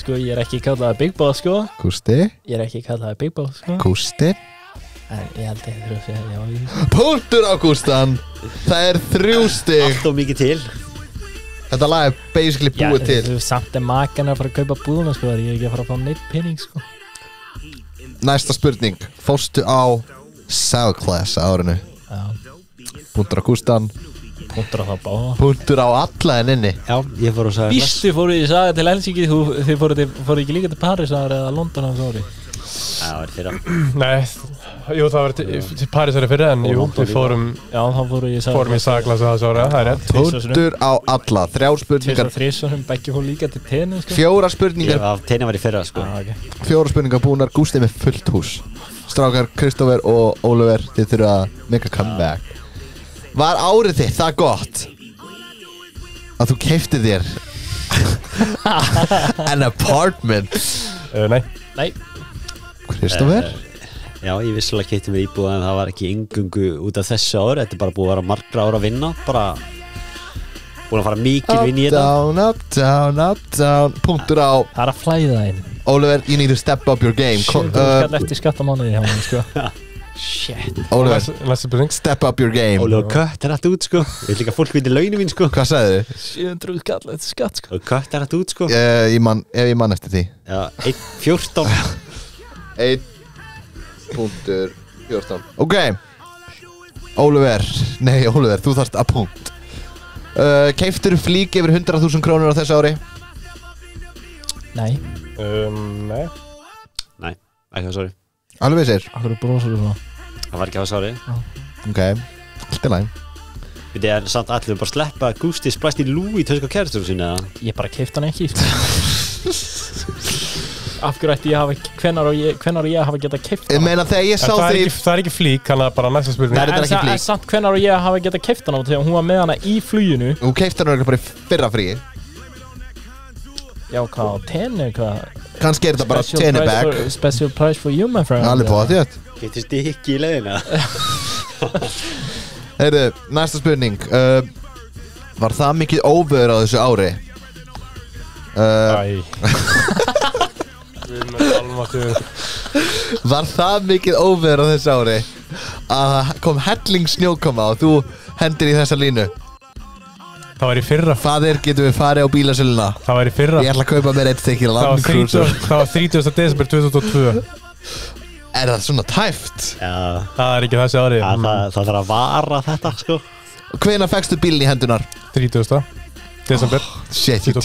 Sko, ég er ekki kallað Big Boss, sko. Gústi? Ég er ekki kallað Big Boss, sko. Gústi? En ég held ég þurfa að segja já. Punktur á Gústan. Það er 3 stig. Allt og mikið til. Þetta lag er basically búið til. Þú samt makan að fara að kaupa búðuna, sko. Ég er ekki að fara að fá neitt pening, sko. Næsta spurning. Fórstu á Soundclass árinu? Já. Punktur á Gústan. Punktur á það báða. Punktur á alla en inni. Já, ég fór að sagja Víst þið fóruð í saga til Helsinki. Þið fóruð ekki líka til Parísar eða London á þessu ári? Það var fyrra. Nei, jú, það var til Parísar fyrra en jú, við fórum í Soundclass á þessu ári, það er rétt. Punktur á alla. 3 spurningar. 3 sem Beggi fór líka til tenni, sko. 4 spurningar. Tenni var í fyrra, sko. 4 spurningar búnar. Gústi með fullt hús. Strákar, Kristófer og Ólafur, þið þurfa að make a comeback. Var árið þitt það gott að þú keiftir þér an apartment? Nei. Kristófer? Já, ég vissulega keypti mér íbúð en það var ekki engungu út af þessu ári. Þetta er bara búið að vera margra ára að vinna. Bara búin að fara mikið vinn í þetta. Up, down. Punktur á Það er að flæða inn. Ólafur, you need to step up your game. 7 skall eftir skattamánuði hjá hann, sko. Shit. Ólafur, step up your game. Ólafur kött er þetta út, sko. Ég vil líka fólk viti launum mín, sko. Hvað sagði þið? 700 skall eftir skatt, sko. Og kött er þetta út, sko. Ef ég man eftir því. Já, 1.14. 1.14. Ok. Ólafur, þú þarft að punkt. Keiftur flík yfir 100.000 krónur á þessu ári? Nei. Nei, ekki á sorry. Alveg sér. Akkur brósur þú svona? Það var ekki á sorry. Ok, allt í lagi. Við erum samt allir bara sleppa Gústi splæst í Louis töska kæristur sinna. Ég bara keifti hann ekki. Af hverju ætti ég hafa hvenær ég hafa getað keypt Ég meina þegar ég sá því Það er ekki flík, hann er bara næsta spurning. Nei, þetta er ekki flík. En samt hvenær ég hafa getað keypt hana þegar hún var með hana í fluginu. Þú keifti hann bara í fyrra fríi. Já, hvað, tenni, hvað? Kannski er þetta bara tenni bag. Special price for you, my friend. Allir på að þjótt. Getist ekki í leiðina. Heyrðu, næsta spurning. Var það mikið óveður á þessu ári? Var það mikið óveður á þessu ári að kom helling snjókoma og þú hendir í þessa línu? Það var í fyrra. Fadir, getum við farið á bílasöluna? Það var í fyrra. Ég ætla að kaupa mér eitt stykki Land Cruiser. Það var 30. desember 2002. Er það svona tæft? Já. Það er ekki þessi ári. Það þarf að vara þetta, sko. Hvenær fékkstu bílinn í hendunar? 30. desember. Shit, you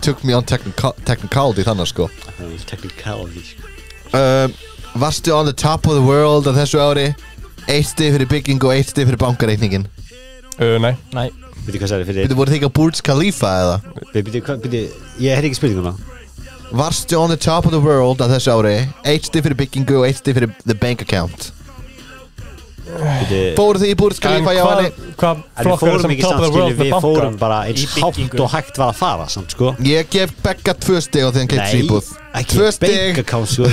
took me on technicality þannig, sko. Technicality, sko. Varstu on the top of the world á þessu ári? 1 stig fyrir bygging og 1 stig fyrir bankareikningin? Nei. Veitu hvað sagði fyrir? Þú voru þig á Burj Khalifa eða? Ég hef ekki spurninguna. Varstu on the top of the world á þessu ári? 1 stig fyrir byggingu og 1 stig fyrir the bank account? Fóru þið í Burj Khalifa hjá henni? Hvað En við flokkar fórum sem ekki top of samt, the world skilur, með við banka? fórum bara eins hátt og hægt var að fara samt, sko. Ég gef Begga 2 stig á því hann keypti íbúð. ekki 2 stig. bank account, sko.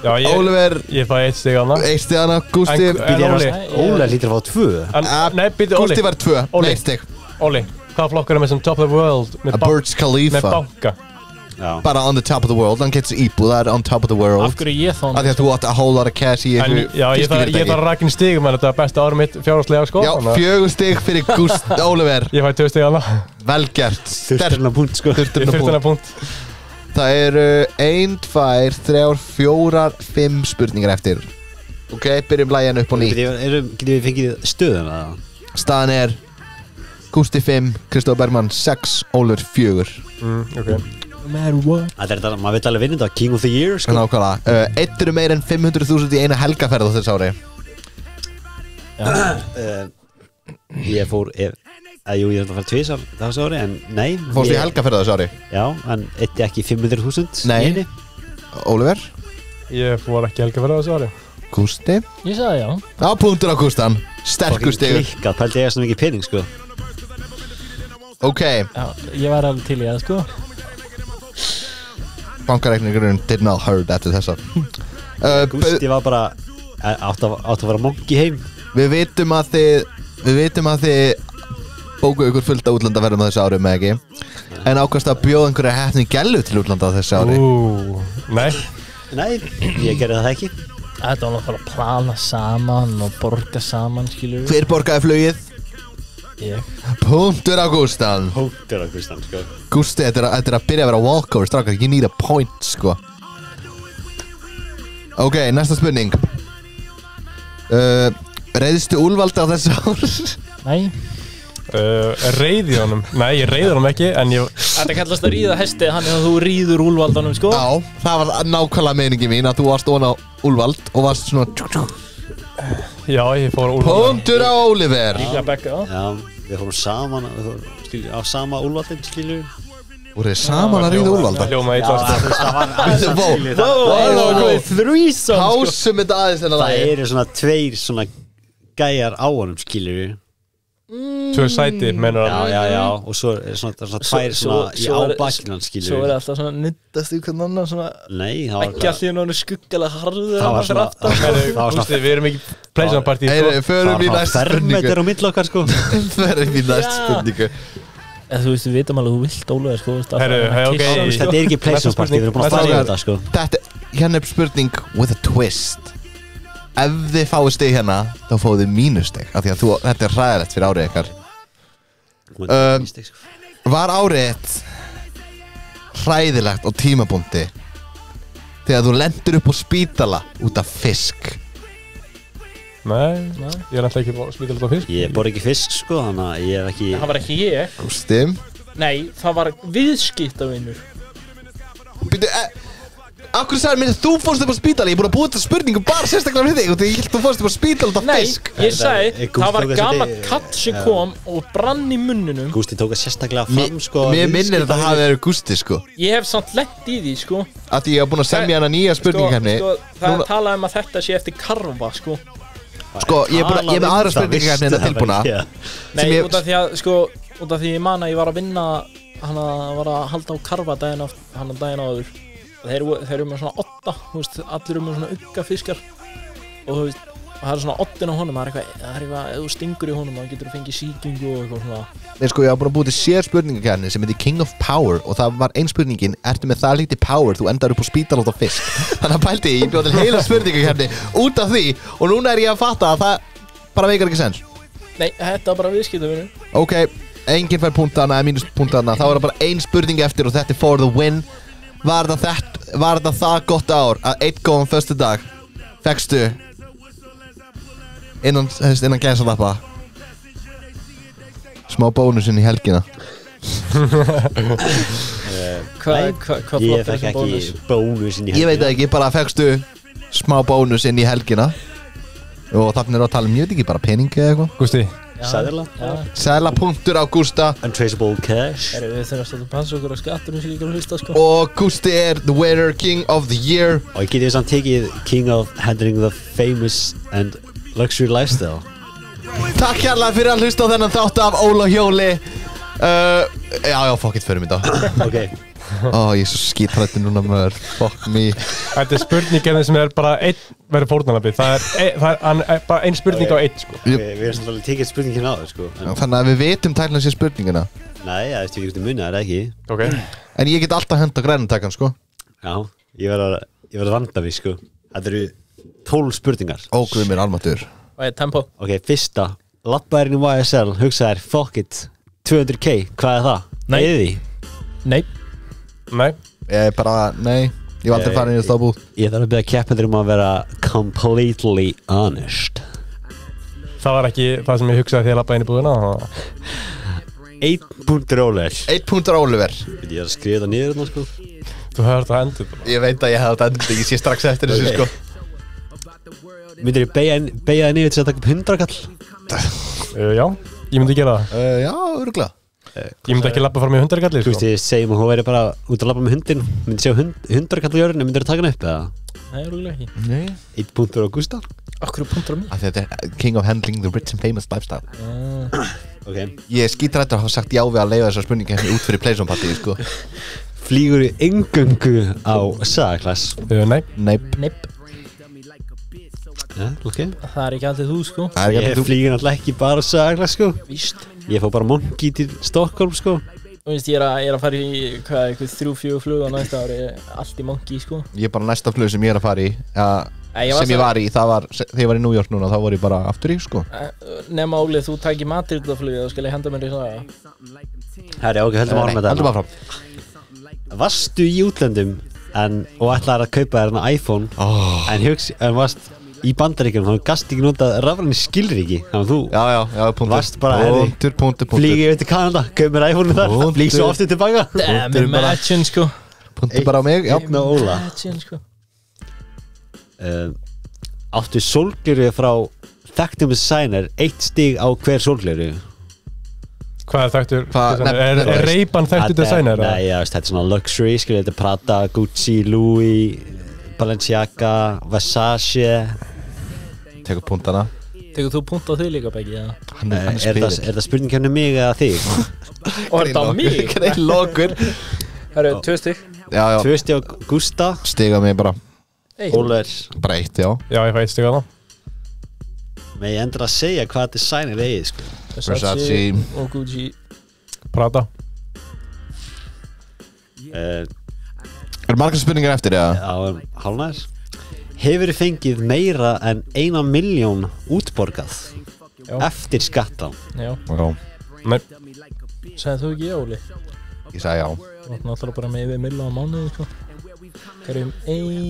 Oliver, Ég fæ 1 stig hana. 1 stig hana. Gústi En Óli? Óla hlýtur að fá 2. Nei, byrju, Óli. Gústi var 2, Óli. 1 stig. Óli, Hvaða flokkar með sem top of the world með Burj Khalifa með banka Já. Bara on the top of the world, hann getur íbúð, það on top of the world Af hverju ég þá Af því að þú átt a whole lot of cash í En já, ég þarf að rækja stigum en þetta er besta árum mitt fjárhagslega sko Já, 4 stig fyrir Gúst Oliver Ég fæ 2 stig hana Vel gert Þurftirna punkt sko Ég þurfti punkt Það eru 1, 2, 3, 4, 5 spurningar eftir Ok, byrjum lægjan upp á nýtt Getum við fengið stöðuna? Staðan er Gústi 5, Kristóf Bergmann 6, Oliver 4 Ok Þetta er þetta, maður veit alveg vinna þetta King of the Year sko Nákvæmlega Eittir meir en 500.000 í eina helgaferð á þess ári Ég fór Jú, ég er þetta að fara 2 sár þessu ári En nei Fórstu í helgaferð á þess ári? Já, en eitti ekki 500.000 Nei Oliver? Ég fór ekki helga fyrir þessu ári Gústi? Ég sagði já Já, punktur á Gústan Sterkur stigur Klikkað, pældi ég svona mikið pening sko Ok Já, ég var alveg til í það sko Bankareikningurinn did not hurt eftir þessa Gústi var bara átt að vera monk í heim Við vitum að þið bókuðu ykkur fullt af útlandaferðum á þessu ári með ekki En ákvæmst að bjóða einhverja heppni gælu til útlanda á þessu ári Nei Nei, ég gerði það ekki Þetta var náttúrulega að plana saman og borga saman, skilur Hver borgaði flugið? Ég Punktur á Gústan Hóttur á Gústan sko Gústi, þetta er að byrja að vera walkover strákar, you need a point sko Ok, næsta spurning Reiðstu úlvalda á þessu ár? Nei Reiði honum Nei, ég reiði honum ekki En ég Þetta kallast að ríða hesti, hann er að þú ríður úlvaldanum sko Já, það var nákvæmlega meiningi mín að þú varst ofan á úlvald og varst svona Já, ég fór úr Punktur á Oliver Líklega bekka Já, við fórum saman á sama úlvaldin skilju Voruð þið saman að ríða úlvalda? Það hljóma eitthvað Threesome Hásum þetta aðeins þennan Það lagi eru svona 2 svona gæjar á honum skilju 2 sæti, mennur Já og svo er svona 2 svona í ábakkinan skilju Svo er það alltaf svona nuttast í hvern annan svona Nei, það var Ekki allir náttúrulega skuggalega harður Það var svona Gústi, við erum ekki Pleasant party Förum í næst spurningu fermeter á milli okkar sko Förum í næst spurningu Þú veist, við vitum alveg, þú vilt Ólaug sko ok Þetta er ekki pleasant party, við erum búin að fara í þetta sko Hérna er spurning with a twist Ef þið fáið stig hérna þá fáið þið mínustig af því að þetta er hræðilegt fyrir árið ykkar Var árið hræðilegt á tímabúndi þegar þú lendur upp á spítala út af fisk? Nei, ég er alltaf ekki spítala út af fisk Ég bor ekki fisk sko, þannig að ég hef ekki Það var ekki ég Stim? Nei, það var viðskiptavinur Býtu, akkur sagði mér þú fórst upp á spítala Ég er búin að búa þetta spurningum bara sérstaklega fyrir þig og því ég held þú fórst upp á spítala út af Nei, fisk ég sagði, Gústi það var tók þessi gamall degi. katt sem kom og brann í munninum Gústi tók að sérstaklega fram sko Mér minnir þetta hafi verið Gústi sko Ég hef samt lent í því, sko Af því ég hef búin að semja hana nýja spurningkefni Það er talað um að þetta sé eftir karfa, sko Sko, ég er með aðra spurningkefni en það tilbúna Nei, ég- út af því að, sko út af því ég man að ég var að vinna hann var að halda á karfa daginn áður og þeir eru með svona 8, þú veist, allir eru með svona uggafiskar og þú veist, og það er svona 8 á honum, það er eitthvað, ef þú stingur í honum þá getur þú fengið sýkingu og eitthvað svona Nei, sko, ég hef búin að búið til sér spurningakefni sem heitir King of Power og það var ein spurningin ertu með það lítið power, þú endar upp á spítala út af fisk Þannig að pældi ég bjóð til heila spurningakefni út af því og núna er ég að fatta að það bara veikar ekki sens Nei, þetta var bara viðskiptavinur. Ok, enginn fær punktana eða mínus punktana þá er það bara ein spurning eftir og þetta er for the win Var þetta það gott ár að einn góðan föstu dag fekkstu innan gæsalappa smá bónusinn í helgina Hvað Ég fekk ekki bónusinn í Ég veit það ekki, bara fekkstu smá bónusinn í helgina og þannig er að tala um, ég veit ekki, bara peningi eða eitthvað Gústi Sæðla Sæðla punktur á Gústa Untraceable cash Við þurfum að státa að passa okkur á skattunum sem ég ekki að hlusta, sko. og Gústi er the winner, king of the year Og ég geti samt tekið King of Handling the Famous and Luxury Lifestyle Takk hérlega fyrir að hlusta á þennan þátt af Óla Hjóli Já, fuck it, förum í dag Ok Ég er svo skítrættur núna maður. Fuck me. Þetta spurningin sem bara einn verður fórnarlambið. Það er bara ein spurning á einn, sko. Við erum svona alveg tekið spurningin á þau, sko. Þannig að við vitum tæknilega sér spurningina. Nei, það veist við getum munið, það ekki. Ok. En ég get alltaf henda grænumtækan, sko. Já, ég verð að vanda mig, sko. Þetta eru 12 spurningar. Guð mér almáttur. Og ég tempo. Ok, fyrsta. Labbaðurinn í YSL, hugsaðir, fuck it, 200k, hvað er það? Nei. Eyði? Nei. Nei. Ég bara, nei. Ég var aldrei farin í það búð. Ég þarf að beða keppendur að vera completely honest. Það var ekki það sem ég hugsaði þegar ég labbaði inn í búðina. 1 punktur Oliver. 1 punktur Oliver. Ég er að skrifa það niður þarna, sko. Þú hefur þetta endur. Ég veit að ég hef þetta endur. Ég sé strax eftir þessu, sko. Myndir ég beigja það niður til að taka upp 100 kall? Já, ég myndi gera það. Já, örugglega. Ég myndi ekki labba fram í 100 kallir, Þú veist, ég segjum að hún væri bara út að labba með hundin. Myndir sjá 100 kall á jörðinu, myndir þú taka hann upp, eða? Nei, rúglega ekki. Nei. 1 punktur á Gústa. Akkur punktur á mig. Þetta er king of handling the rich and famous lifestyle. Ok. Ég er skítrættur að hafa sagt já við að leiða þessar spurningi út fyrir Playzone partíi, sko. Flýgur í engöngu á sagaklass? Nei. Neip. Ja, ok. Það er ekki alltaf þú, sko. Ég flýgur náttúrulega ekki bara á sagaklass, sko. Víst. Ég fór bara Monkey til Stockholm, sko. Þú veist, ég er að fara í, eitthvað 3-4 flug á næsta ári, allt í Monkey, sko. Ég er bara næsta flug sem ég er að fara í, sem ég var í, það var, þegar ég var í New York núna, þá var ég bara aftur í, sko. Nefna Óli, þú tækir Madrid-flugið, þá skal ég henda mér í það. Herri, ok, höldum áfram með þetta. Höldum áfram. Varstu í útlöndum og ætlaðir að kaupa þér iPhone en varst í Bandaríkjunum, þannig gast ekki notað rafræni skilríki, þannig þú Já, punktur. varst bara Punktur. Flýgi yfir til Kanada, kaup mér iPhone þar, flýg svo aftur tilbaka. Damn, imagine, sko. Punktur bara á mig, já. Einn á Óla. Imagine, sko. Áttu sólgleru frá þekktum designer 1 stig á hver sólgleru? Hvað er þekktur? Hvað- Er Ray-Ban þekktur designer? Nei, já, þetta er svona luxury, þetta er Prada, Gucci, Louis, Balenciaga, Versace. Tekur punktana. Tekur þú punkt á þig líka, Beggi, eða? Hann Er spyrir. það spurningkefni mig eða þig? Og er þetta á mig? Grein lokur. Það eru 2 stygg. Já. 2 stig á Gústa, Stiga mig bara. Óla Bara 1, já. Já, ég fæ 1 stig á það. með ég endur að segja hvað designer eigið, sko. Versace. Og Gucci. Prada. Er margar spurningar eftir, eða? Á hálfnæðis. Hefur þið fengið meira en 1 milljón útborgað Já. eftir skatta? Já. Já. Nei. Sæði þú ekki Óli? Ég sagði já. Þú ætti náttúrulega bara með yfir milljón á mánuði, sko. Hverjum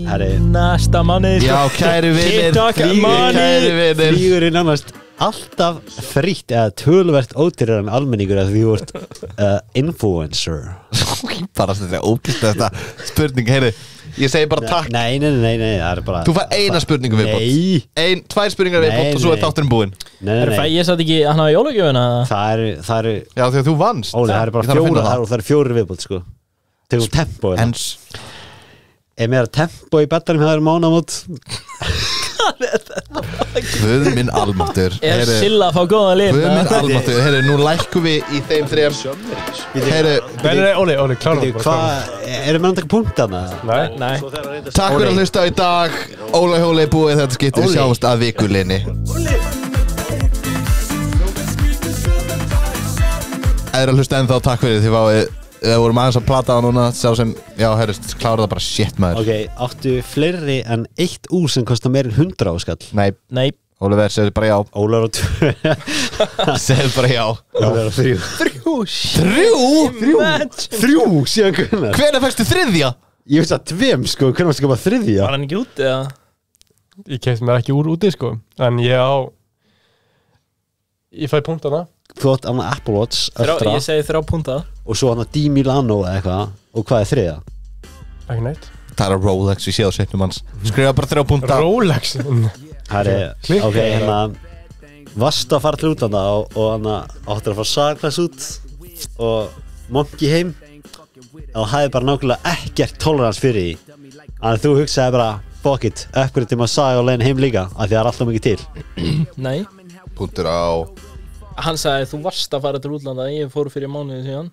Herri. einasta mánuði, sko. Já, kæri vinir. TikTok money. Kæri vinir. Flýgur er nánast alltaf frítt eða töluvert ódýrar en almenningur að því þú ert influencer. Bara þetta er ógæst þetta spurning, heyri. Ég segi bara takk. Nei, það er bara. Þú fær eina spurningu viðbót. Nei. 2 spurningar viðbót og svo er þátturinn búinn. Nei. Ég satt ekki, hann hafa jólagjöfuna. Það eru Já, þegar þú vannst. Óli, það eru bara Ég þarf að 4 finna það. það eru 4 viðbót, sko. Tegum tempo En Ef mér er tempo í bettanum það eru mánamót. Guð minn almáttur. Er Heyri, Silla að fá góða lið? Guð minn almáttur. Heyri, nú lækkum við í þeim 3. Heyri, Nei, Óli, klára það bara. Hvað, erum við að taka punkt þarna? Nei. takk fyrir að hlusta í dag. Óla Hjóli búið þetta skiptir. Við sjáumst að vikulinni. Eða að hlusta ennþá, takk fyrir því við vorum aðeins að plata á núna. Sá sem, já, heyrðist, klára það bara shit, maður. Ok, áttu fleiri en 1 úr sem kostar meir en 100 áskall? Nei, Óliver, segðu bara já. Ólar á 2. Segðu bara já. Ólar á 3. 3, síðan hvernig? Hvenær fækstu 3? Ég veist að 2, sko, hvernig varstu að koma 3? Var hann ekki út, eða? Ég kemst mér ekki úr úti, sko. En ég fæ punktana. Þú átt annað Apple Watch, Ultra, Ég segi 3 punta. og svo annað Di Milano eða eitthvað. Og hvað er 3? Ekki neitt. Það er að Rolex, við séu á setnum hans. Skrifa bara 3 punta. Rolex. Það er, Klikk. ok, hérna varstu að fara til útlanda og hann áttur að fara Sagaklass út og Monkey heim og hafði bara nákvæmlega ekkert tolerans fyrir því. Þannig að þú hugsaði bara fuck it, uppgriðum að Saga og leiðin heim líka af því það er alltaf mikið til. Nei. Puntur á. Hann sagði þú varst að fara til útlanda. Ég fór fyrir mánuði síðan.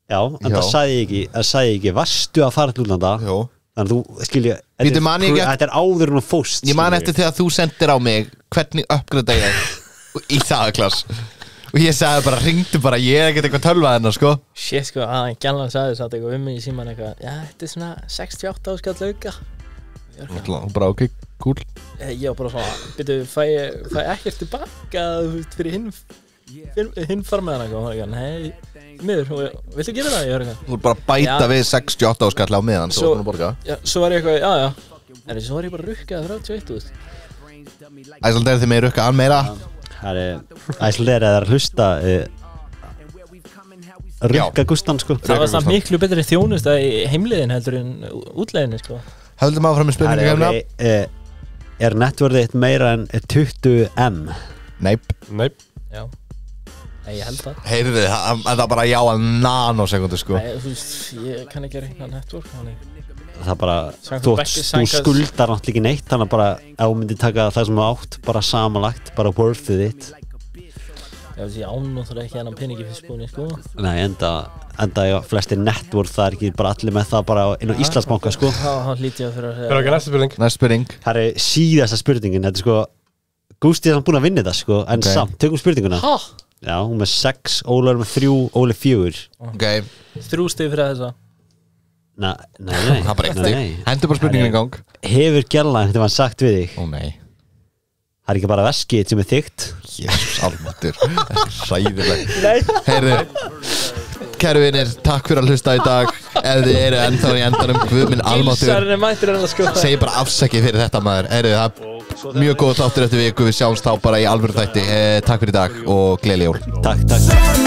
Já, en Já. það sagði ég ekki varstu að fara til útlanda Jó. þannig að þú skilja Bíddu, man ég ekki- þetta er áður en þú fóst Ég man skilurðu. eftir þegar þú sendir á mig hvernig uppgrada ég í þaðaklass og ég sagði bara, ringdu bara, ég er ekkert eitthvað tölvað hennar sko. Shit sko, að gælan sagði þess að eitthvað um mig í síman eitthvað. Já, þetta er svona 68 áskall auka. Og bara ok, cool. Ég var bara svona, byrju, fæ ekkert tilbaka, þú veist, fyrir hinn farmiðan eitthvað. Og hann eitthvað, nei, miður, viltu gera það? Ég var eitthvað. Þú er bara að bæta Já. við 68 áskall á miðan svo Svo- búin að borga. Já, svo var ég eitthvað, já. En svo var ég bara rukkað 31.000. Æsland er þið með rukka an meira. Það er æslega að hlusta rukka Gustan sko Það var samt miklu betri þjónusta í heimliðin heldur en útleiðinni sko. Höldum áfram með spurningu hérna. Er netverðið eitt meira en 20M? Neip. Nei, Já. Nei, ég held það. Heyrðu, það er bara já að nanosekundu sko. Nei, þú veist, ég kann ekki að reikna network. Það er bara, Samkvæmt þú Becky skuldar Sankars- náttúrulega ekki neitt þannig að bara, ef þú myndir taka það sem þú átt bara samanlagt, bara worthið þitt Já, þessi ánúþur ekki hennan peningi fyrir spúni sko. Nei, enda flestir networth, það er ekki bara allir með það bara inn á Íslandsbanka sko Þá hlíti ég að fyrir að það er ekki næsta spurning. Næst spurning. Það er síðasta spurningin, þetta er sko Gústi er samt búin að vinna þetta sko, en Ok. samt, tökum spurninguna Ha? Já, hún með 6, Óla er með 3, Óli 4 Ok, 3 stig fyrir þessa. Nei, það er bara eitt stig. Hendur bara spurningin í gang. Hefur Gjalla einhvern veginn sagt við þig Ó nei. Það er ekki bara veskið sem er þykkt Jésús almáttur. Þetta er hræðilegt. Heyrðu, kæru vinir, takk fyrir að hlusta í dag. Ef þið eru ennþá í endanum, guð minn almáttur, Gilsarinn er mættur en að sko. segi bara afsakið fyrir þetta maður. Heyrðu, það er mjög góð þáttur eftir viku. Við sjáumst þá bara í alvöru þætti. Takk fyrir í dag og gleðileg jól. Takk